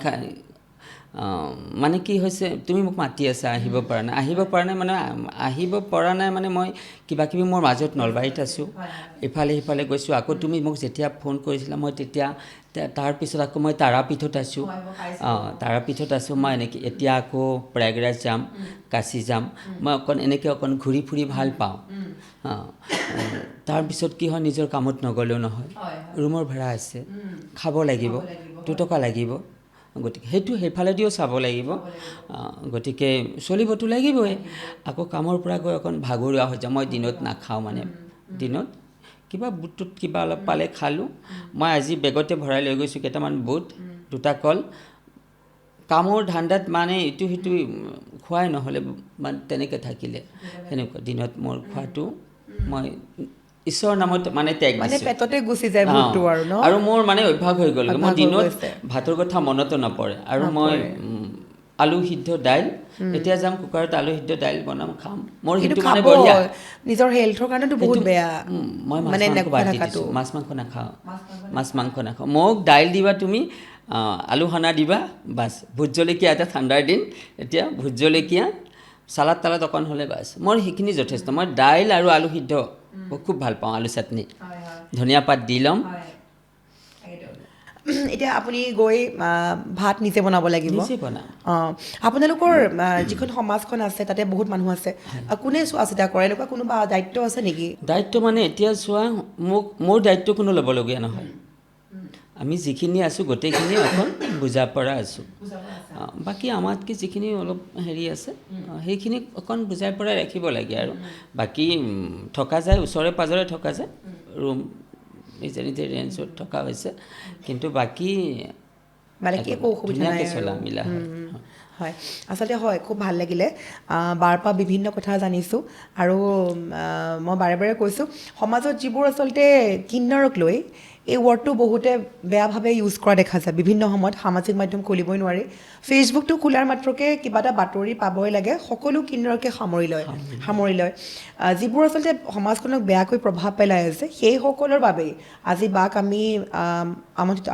Speaker 1: মানে কি হৈছে তুমি মোক মাতি আছা আহিব পৰা নাই মানে মই কিবা কিবি মোৰ মাজত নলবাৰীত আছোঁ ইফালে সিফালে গৈছোঁ আকৌ তুমি মোক যেতিয়া ফোন কৰিছিলা মই তেতিয়া তাৰপিছত আকৌ মই তাৰাপীঠত আছোঁ মই এনেকৈ এতিয়া আকৌ প্ৰয়াগৰাজ যাম কাশী যাম মই অকণ ঘূৰি ফুৰি ভাল পাওঁ তাৰপিছত কি হয় নিজৰ কামত নগ'লেও নহয় ৰুমৰ ভাড়া আছে খাব লাগিব 2 টকা লাগিব গতিকে সেইফালেদিও চাব লাগিব গতিকে চলিবতো লাগিবই আকৌ কামৰ পৰা গৈ অকণ ভাগৰুৱা হৈ যাওঁ মই দিনত নাখাওঁ মানে দিনত কিবা বুটটোত কিবা অলপ পালে খালোঁ মই আজি বেগতে ভৰাই লৈ গৈছোঁ কেইটামান বুট 2টা কল কামৰ ধান্দাত মানে ইটো সিটো খোৱাই নহ'লে মানে তেনেকৈ থাকিলে সেনেকুৱা দিনত মোৰ খোৱাটো মই ঈশ্বৰৰ নামত মানে ত্যাগ দিছোঁ
Speaker 2: পেটতে গুচি যায় ভোকটো
Speaker 1: আৰু মোৰ মানে অভ্যাস হৈ গ'ল মই দিনত ভাতৰ কথা মনতো নপৰে আৰু মই আলু সিদ্ধ দাইল এতিয়া যাম কুকাৰত আলু সিদ্ধ দাইল বনাম খাম মোৰ সেইটো মানে বঢ়িয়া
Speaker 2: নিজৰ হেল্থৰ কাৰণেতো বহুত বেয়া
Speaker 1: মই মাছ মাংস নাখাওঁ মোক দাইল দিবা তুমি আলু সনা দিবা বাছ ভোট জলকীয়া এটা ঠাণ্ডাৰ দিন এতিয়া ভোট জলকীয়া চালাড তালাড অকণ হ'লে বাছ মোৰ সেইখিনি যথেষ্ট মই দাইল আৰু আলু সিদ্ধ মই খুব ভাল পাওঁ আলু চাটনি ধনিয়া পাত দি ল'ম
Speaker 2: এতিয়া আপুনি গৈ ভাত নিজে বনাব লাগিব
Speaker 1: নিজে বনাম
Speaker 2: আপোনালোকৰ যিখন সমাজখন আছে তাতে বহুত মানুহ আছে কোনে চোৱা চিতা কৰে এনেকুৱা কোনোবা দায়িত্ব আছে নেকি
Speaker 1: দায়িত্ব মানে এতিয়া চোৱা মোৰ দায়িত্ব কোনো ল'বলগীয়া নহয় আমি যিখিনি আছোঁ গোটেইখিনি অকণ বুজা পৰা আছোঁ বাকী আমাতকৈ যিখিনি অলপ হেৰি আছে সেইখিনি অকণ বুজাই পৰাই ৰাখিব লাগে আৰু বাকী থকা যায় ওচৰে পাঁজৰে থকা যায় ৰুম নিজে নিজে ৰেঞ্জত থকা হৈছে কিন্তু বাকী
Speaker 2: মানে কি একো অসুবিধা নাই
Speaker 1: চলা মিলা
Speaker 2: হয় আচলতে হয় খুব ভাল লাগিলে বাৰ পৰা বিভিন্ন কথা জানিছোঁ আৰু মই বাৰে বাৰে কৈছোঁ সমাজত যিবোৰ আচলতে কিন্নৰক লৈ এই ৱৰ্ডটো বহুতে বেয়াভাৱে ইউজ কৰা দেখা যায় বিভিন্ন সময়ত সামাজিক মাধ্যম খুলিবই নোৱাৰি ফেচবুকটো খোলাৰ মাত্ৰকে কিবা এটা বাতৰি পাবই লাগে সকলো কিন্নৰকে সামৰি লয় যিবোৰ আচলতে সমাজখনক বেয়াকৈ প্ৰভাৱ পেলাই আছে সেইসকলৰ বাবেই আজি বাক আমি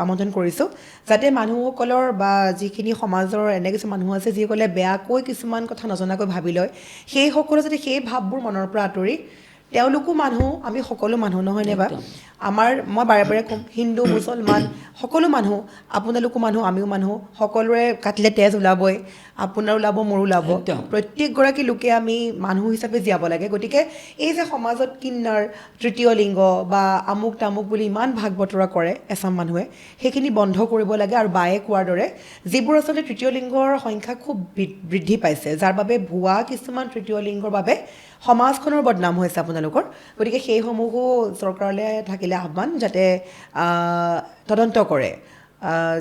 Speaker 2: আমন্ত্ৰণ কৰিছোঁ যাতে মানুহসকলৰ বা যিখিনি সমাজৰ এনে কিছুমান মানুহ আছে যিসকলে বেয়াকৈ কিছুমান কথা নজনাকৈ ভাবি লয় সেইসকলে যাতে সেই ভাৱবোৰ মনৰ পৰা আঁতৰি তেওঁলোকো মানুহ আমি সকলো মানুহ নহয়নে বা মই বাৰে বাৰে ক'ম হিন্দু মুছলমান সকলো মানুহ আপোনালোকো মানুহ আমিও মানুহ সকলোৰে কাটিলে তেজ ওলাবই আপোনাৰ ওলাব মোৰো ওলাব প্ৰত্যেকগৰাকী লোকে আমি মানুহ হিচাপে জীয়াব লাগে গতিকে এই যে সমাজত কিন্নাৰ তৃতীয় লিংগ বা আমুক তামুক বুলি ইমান ভাগ বতৰা কৰে এচাম মানুহে সেইখিনি বন্ধ কৰিব লাগে আৰু বায়ে কোৱাৰ দৰে যিবোৰ আচলতে তৃতীয় লিংগৰ সংখ্যা খুব বৃদ্ধি পাইছে যাৰ বাবে ভুৱা কিছুমান তৃতীয় লিংগৰ বাবে সমাজখনৰ বদনাম হৈছে আপোনালোকৰ গতিকে সেইসমূহো চৰকাৰলৈ থাকিলে আহ্বান যাতে তদন্ত কৰে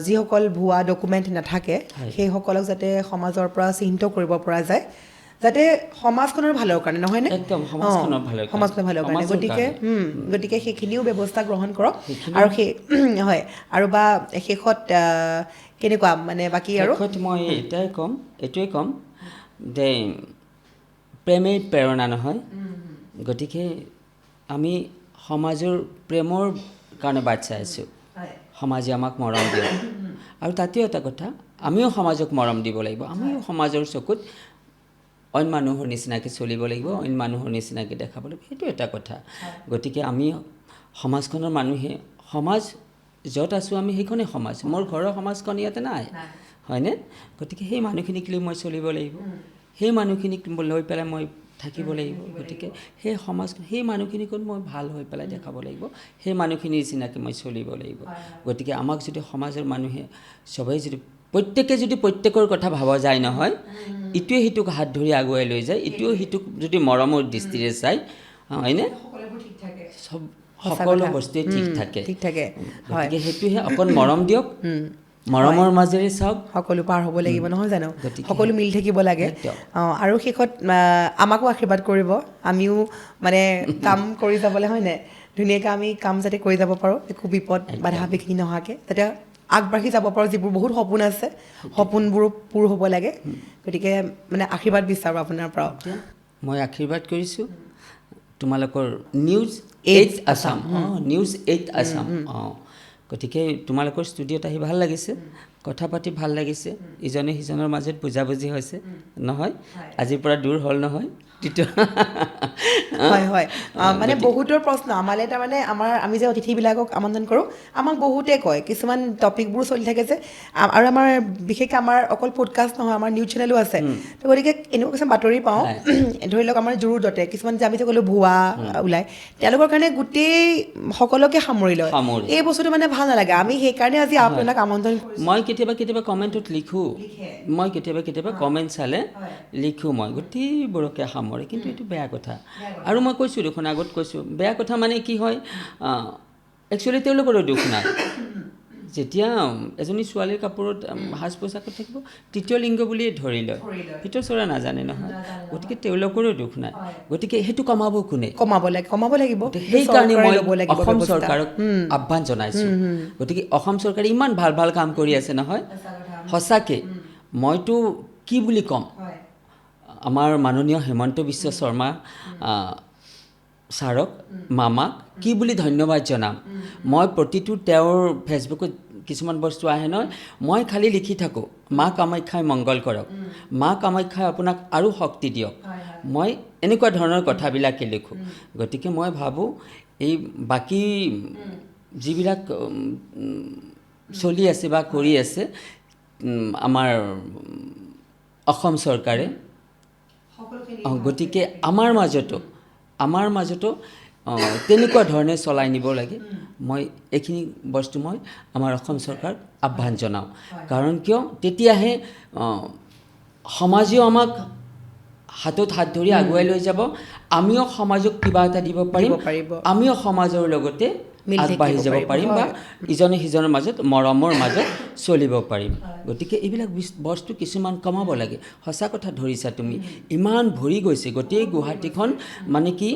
Speaker 2: যিসকল ভুৱা ডকুমেণ্ট নাথাকে সেইসকলক যাতে সমাজৰ পৰা চিহ্নিত কৰিব পৰা যায় যাতে সমাজখনৰ ভালৰ কাৰণে নহয়নে
Speaker 1: একদম সমাজখনৰ
Speaker 2: ভালৰ কাৰণে গতিকে সেইখিনিও ব্যৱস্থা গ্ৰহণ কৰক আৰু সেই হয় আৰু বা শেষত কেনেকুৱা মানে বাকী আৰু
Speaker 1: মই এইটোৱে ক'ম যে প্ৰেমেই প্ৰেৰণা নহয় গতিকে আমি সমাজৰ প্ৰেমৰ কাৰণে বাট চাই আছোঁ সমাজে আমাক মৰম দিয়ক আৰু তাতেও এটা কথা আমিও সমাজক মৰম দিব লাগিব আমিও সমাজৰ চকুত অইন মানুহৰ নিচিনাকৈ চলিব লাগিব অইন মানুহৰ নিচিনাকৈ দেখাব লাগিব সেইটো এটা কথা গতিকে আমি সমাজখনৰ মানুহে সমাজ য'ত আছোঁ আমি সেইখনেই সমাজ মোৰ ঘৰৰ সমাজখন ইয়াতে নাই হয়নে গতিকে সেই মানুহখিনিক লৈ মই চলিব লাগিব সেই মানুহখিনিক লৈ পেলাই মই থাকিব লাগিব গতিকে সেই সমাজখন সেই মানুহখিনিক মই ভাল হৈ পেলাই দেখাব লাগিব সেই মানুহখিনিৰ নিচিনাকৈ মই চলিব লাগিব গতিকে আমাক যদি সমাজৰ মানুহে সবেই যদি প্ৰত্যেকে যদি প্ৰত্যেকৰ কথা ভাবা যায় নহয় ইটোৱে সিটোক হাত ধৰি আগুৱাই লৈ যায় ইটোৱে সিটোক যদি মৰমৰ দৃষ্টিৰে চায় হয়নে চব সকলো বস্তুৱে ঠিক থাকে গতিকে সেইটোহে অকণ মৰম দিয়ক মৰমৰ মাজেৰে চাওক
Speaker 2: সকলো পাৰ হ'ব লাগিব নহয় জানো সকলো মিলি থাকিব লাগে আৰু শেষত আমাকো আশীৰ্বাদ কৰিব আমিও মানে কাম কৰি যাবলৈ হয়নে ধুনীয়াকৈ আমি কাম যাতে কৰি যাব পাৰোঁ একো বিপদ বাধা বিঘিনি নোহোৱাকৈ যাতে আগবাঢ়ি যাব পাৰোঁ যিবোৰ বহুত সপোন আছে সপোনবোৰো পূৰ হ'ব লাগে গতিকে মানে আশীৰ্বাদ বিচাৰোঁ আপোনাৰ পৰা
Speaker 1: মই আশীৰ্বাদ কৰিছোঁ তোমালোকৰ নিউজ 8 আছাম নিউজ 8 আছাম গতিকে তোমালোকৰ ষ্টুডিঅ'ত আহি ভাল লাগিছে কথা পাতি ভাল লাগিছে ইজনে সিজনৰ মাজত বুজাবুজি হৈছে নহয় আজিৰ পৰা দূৰ হ'ল নহয়
Speaker 2: হয় মানে বহুতৰ প্ৰশ্ন আমালৈ তাৰমানে আমি যে অতিথিবিলাকক আমন্ত্ৰণ কৰোঁ আমাক বহুতে কয় কিছুমান টপিকবোৰ চলি থাকে যে আৰু আমাৰ বিশেষকৈ আমাৰ অকল পডকাষ্ট নহয় আমাৰ নিউজ চেনেলো আছে তো গতিকে এনেকুৱা কিছুমান বাতৰি পাওঁ ধৰি লওক আমাৰ জোৰোডতে কিছুমান যে আমি যে ক'লোঁ ভুৱা ওলায় তেওঁলোকৰ কাৰণে গোটেই সকলোকে সামৰি লয় এই বস্তুটো মানে ভাল নালাগে আমি সেইকাৰণে আজি আপোনাক আমন্ত্ৰণ কৰিছোঁ
Speaker 1: মই কেতিয়াবা কমেণ্টত লিখোঁ মই কেতিয়াবা কমেণ্ট চালে লিখোঁ মই গোটেইবোৰকে সামৰে কিন্তু এইটো বেয়া কথা আৰু মই কৈছোঁ দেখোন আগত কৈছোঁ বেয়া কথা মানে কি হয় একচুৱেলি তেওঁলোকৰো দুখ নাই যেতিয়া এজনী ছোৱালীৰ কাপোৰত সাজ পোছাকত থাকিব তৃতীয় লিংগ বুলিয়ে ধৰি লয় ভিতৰ চৰা নাজানে নহয় গতিকে তেওঁলোকৰো দুখ নাই গতিকে সেইটো কমাব কোনে
Speaker 2: কমাব লাগিব
Speaker 1: সেইকাৰণে মই অসম চৰকাৰক আহ্বান জনাইছোঁ গতিকে অসম চৰকাৰে ইমান ভাল ভাল কাম কৰি আছে নহয় সঁচাকৈ মইতো কি বুলি ক'ম আমাৰ মাননীয় হিমন্ত বিশ্ব শৰ্মা ছাৰক মামাক কি বুলি ধন্যবাদ জনাম মই প্ৰতিটো তেওঁৰ ফেচবুকত কিছুমান বস্তু আহে নহয় মই খালি লিখি থাকোঁ মা কামাখ্যাই মংগল কৰক মা কামাখ্যাই আপোনাক আৰু শক্তি দিয়ক মই এনেকুৱা ধৰণৰ কথাবিলাকে লিখোঁ গতিকে মই ভাবোঁ এই বাকী যিবিলাক চলি আছে বা কৰি আছে আমাৰ অসম চৰকাৰে গতিকে আমাৰ মাজতো তেনেকুৱা ধৰণে চলাই নিব লাগে মই এইখিনি বস্তু মই আমাৰ অসম চৰকাৰক আহ্বান জনাওঁ কাৰণ কিয় তেতিয়াহে সমাজেও আমাক হাতত হাত ধৰি আগুৱাই লৈ যাব আমিও সমাজক কিবা এটা দিব পাৰিম আমিও সমাজৰ লগতে আগবাঢ়ি যাব পাৰিম বা ইজনে সিজনৰ মাজত মৰমৰ মাজত চলিব পাৰিম গতিকে এইবিলাক বস্তু কিছুমান কমাব লাগে সঁচা কথা ধৰিছা তুমি ইমান ভৰি গৈছে গোটেই গুৱাহাটীখন মানে কি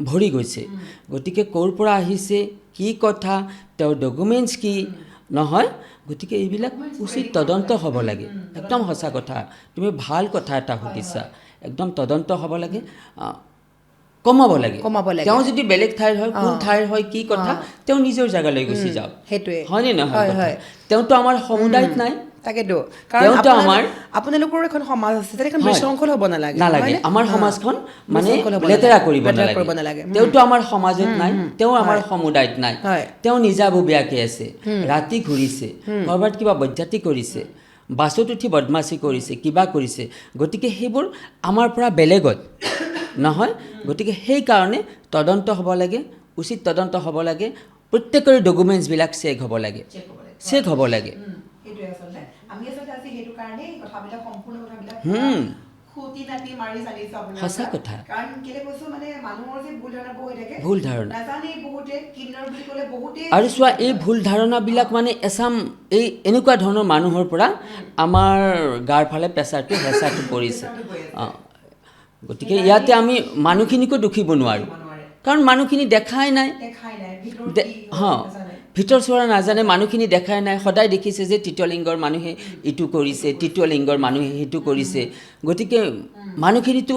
Speaker 1: ভৰি গৈছে গতিকে ক'ৰ পৰা আহিছে কি কথা তেওঁৰ ডকুমেণ্টছ কি নহয় গতিকে এইবিলাক উচিত তদন্ত হ'ব লাগে একদম সঁচা কথা তুমি ভাল কথা এটা সুধিছা একদম তদন্ত হ'ব লাগে কমাব লাগে তেওঁ যদি বেলেগ ঠাইৰ হয় কোন ঠাইৰ হয় কি কথা তেওঁ নিজৰ জেগালৈ গুচি যাওক
Speaker 2: সেইটোৱে
Speaker 1: হয়নে নহয় তেওঁতো আমাৰ সমুদায়ত নাই
Speaker 2: তাকেতো কাৰণ আপোনালোকৰ এখন সমাজ আছে তাতে এখন বিশৃংখল হ'ব নালাগে
Speaker 1: আমাৰ সমাজখন মানে লেতেৰা কৰিব নালাগে তেওঁতো আমাৰ সমাজত নাই তেওঁ আমাৰ সমুদায়ত নাই তেওঁ নিজাববীয়াকৈ আছে ৰাতি ঘূৰিছে ক'ৰবাত কিবা বজ্জাতি কৰিছে বাছত উঠি বদমাচি কৰিছে কিবা কৰিছে গতিকে সেইবোৰ আমাৰ পৰা বেলেগত নহয় গতিকে সেইকাৰণে তদন্ত হ'ব লাগে উচিত তদন্ত হ'ব লাগে প্ৰত্যেকৰে ডকুমেণ্টছবিলাক চেক হ'ব লাগে সঁচা কথা ভুল ধাৰণা আৰু চোৱা এই ভুল ধাৰণাবিলাক মানে এচাম এই এনেকুৱা ধৰণৰ মানুহৰ পৰা আমাৰ গাৰ ফালে প্ৰেছাৰটো হেঁচাটো পৰিছে গতিকে ইয়াতে আমি মানুহখিনিকো দুখিব নোৱাৰোঁ কাৰণ মানুহখিনি দেখাই নাই ভিতৰ চোৱা নাজানে মানুহখিনি দেখাই নাই সদায় দেখিছে যে তৃতীয় লিংগৰ মানুহে ইটো কৰিছে তৃতীয় লিংগৰ মানুহে সেইটো কৰিছে গতিকে মানুহখিনিতো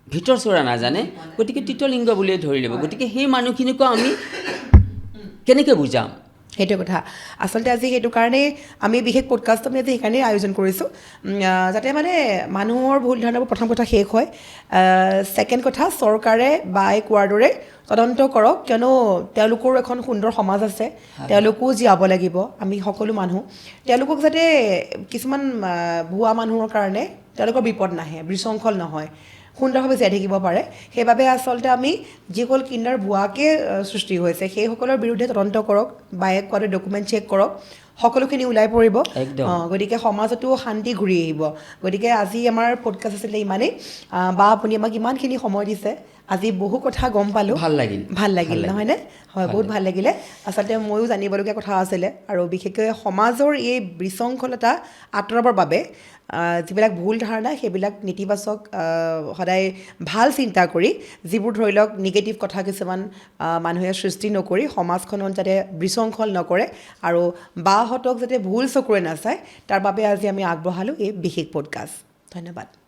Speaker 1: ভিতৰ চোৱা নাজানে গতিকে তৃতীয় লিংগ বুলিয়ে ধৰি ল'ব গতিকে সেই মানুহখিনিকো আমি কেনেকৈ বুজাম
Speaker 2: সেইটো কথা আচলতে আজি সেইটো কাৰণেই আমি বিশেষ পডকাষ্ট আমি আজি সেইকাৰণেই আয়োজন কৰিছোঁ যাতে মানে মানুহৰ ভুল ধাৰণাবোৰ প্ৰথম কথা শেষ হয় ছেকেণ্ড কথা চৰকাৰে বাই কোৱাৰ দৰে তদন্ত কৰক কিয়নো তেওঁলোকৰো এখন সুন্দৰ সমাজ আছে তেওঁলোকো জীয়াব লাগিব আমি সকলো মানুহ তেওঁলোকক যাতে কিছুমান ভুৱা মানুহৰ কাৰণে তেওঁলোকৰ বিপদ নাহে বিশৃংখল নহয় সুন্দৰভাৱে জীয়াই থাকিব পাৰে সেইবাবে আচলতে আমি যিসকল কিণ্ডাৰ ভুৱাকৈ সৃষ্টি হৈছে সেইসকলৰ বিৰুদ্ধে তদন্ত কৰক বায়ে কোৱাটো ডকুমেণ্ট চেক কৰক সকলোখিনি ওলাই পৰিব গতিকে সমাজতো শান্তি ঘূৰি আহিব গতিকে আজি আমাৰ পডকাষ্ট আছিলে ইমানেই বা আপুনি আমাক ইমানখিনি সময় দিছে আজি বহু কথা গম পালোঁ ভাল লাগিল নহয়নে হয় বহুত ভাল লাগিলে আচলতে ময়ো জানিবলগীয়া কথা আছিলে আৰু বিশেষকৈ সমাজৰ এই বিশৃংখলতা আঁতৰাবৰ বাবে যিবিলাক ভুল ধাৰণা সেইবিলাক নেতিবাচক সদায় ভাল চিন্তা কৰি যিবোৰ ধৰি লওক নিগেটিভ কথা কিছুমান মানুহে সৃষ্টি নকৰি সমাজখনত যাতে বিশৃংখল নকৰে আৰু বাহঁতক যাতে ভুল চকুৰে নাচায় তাৰ বাবে আজি আমি আগবঢ়ালোঁ এই বিশেষ পডকাষ্ট ধন্যবাদ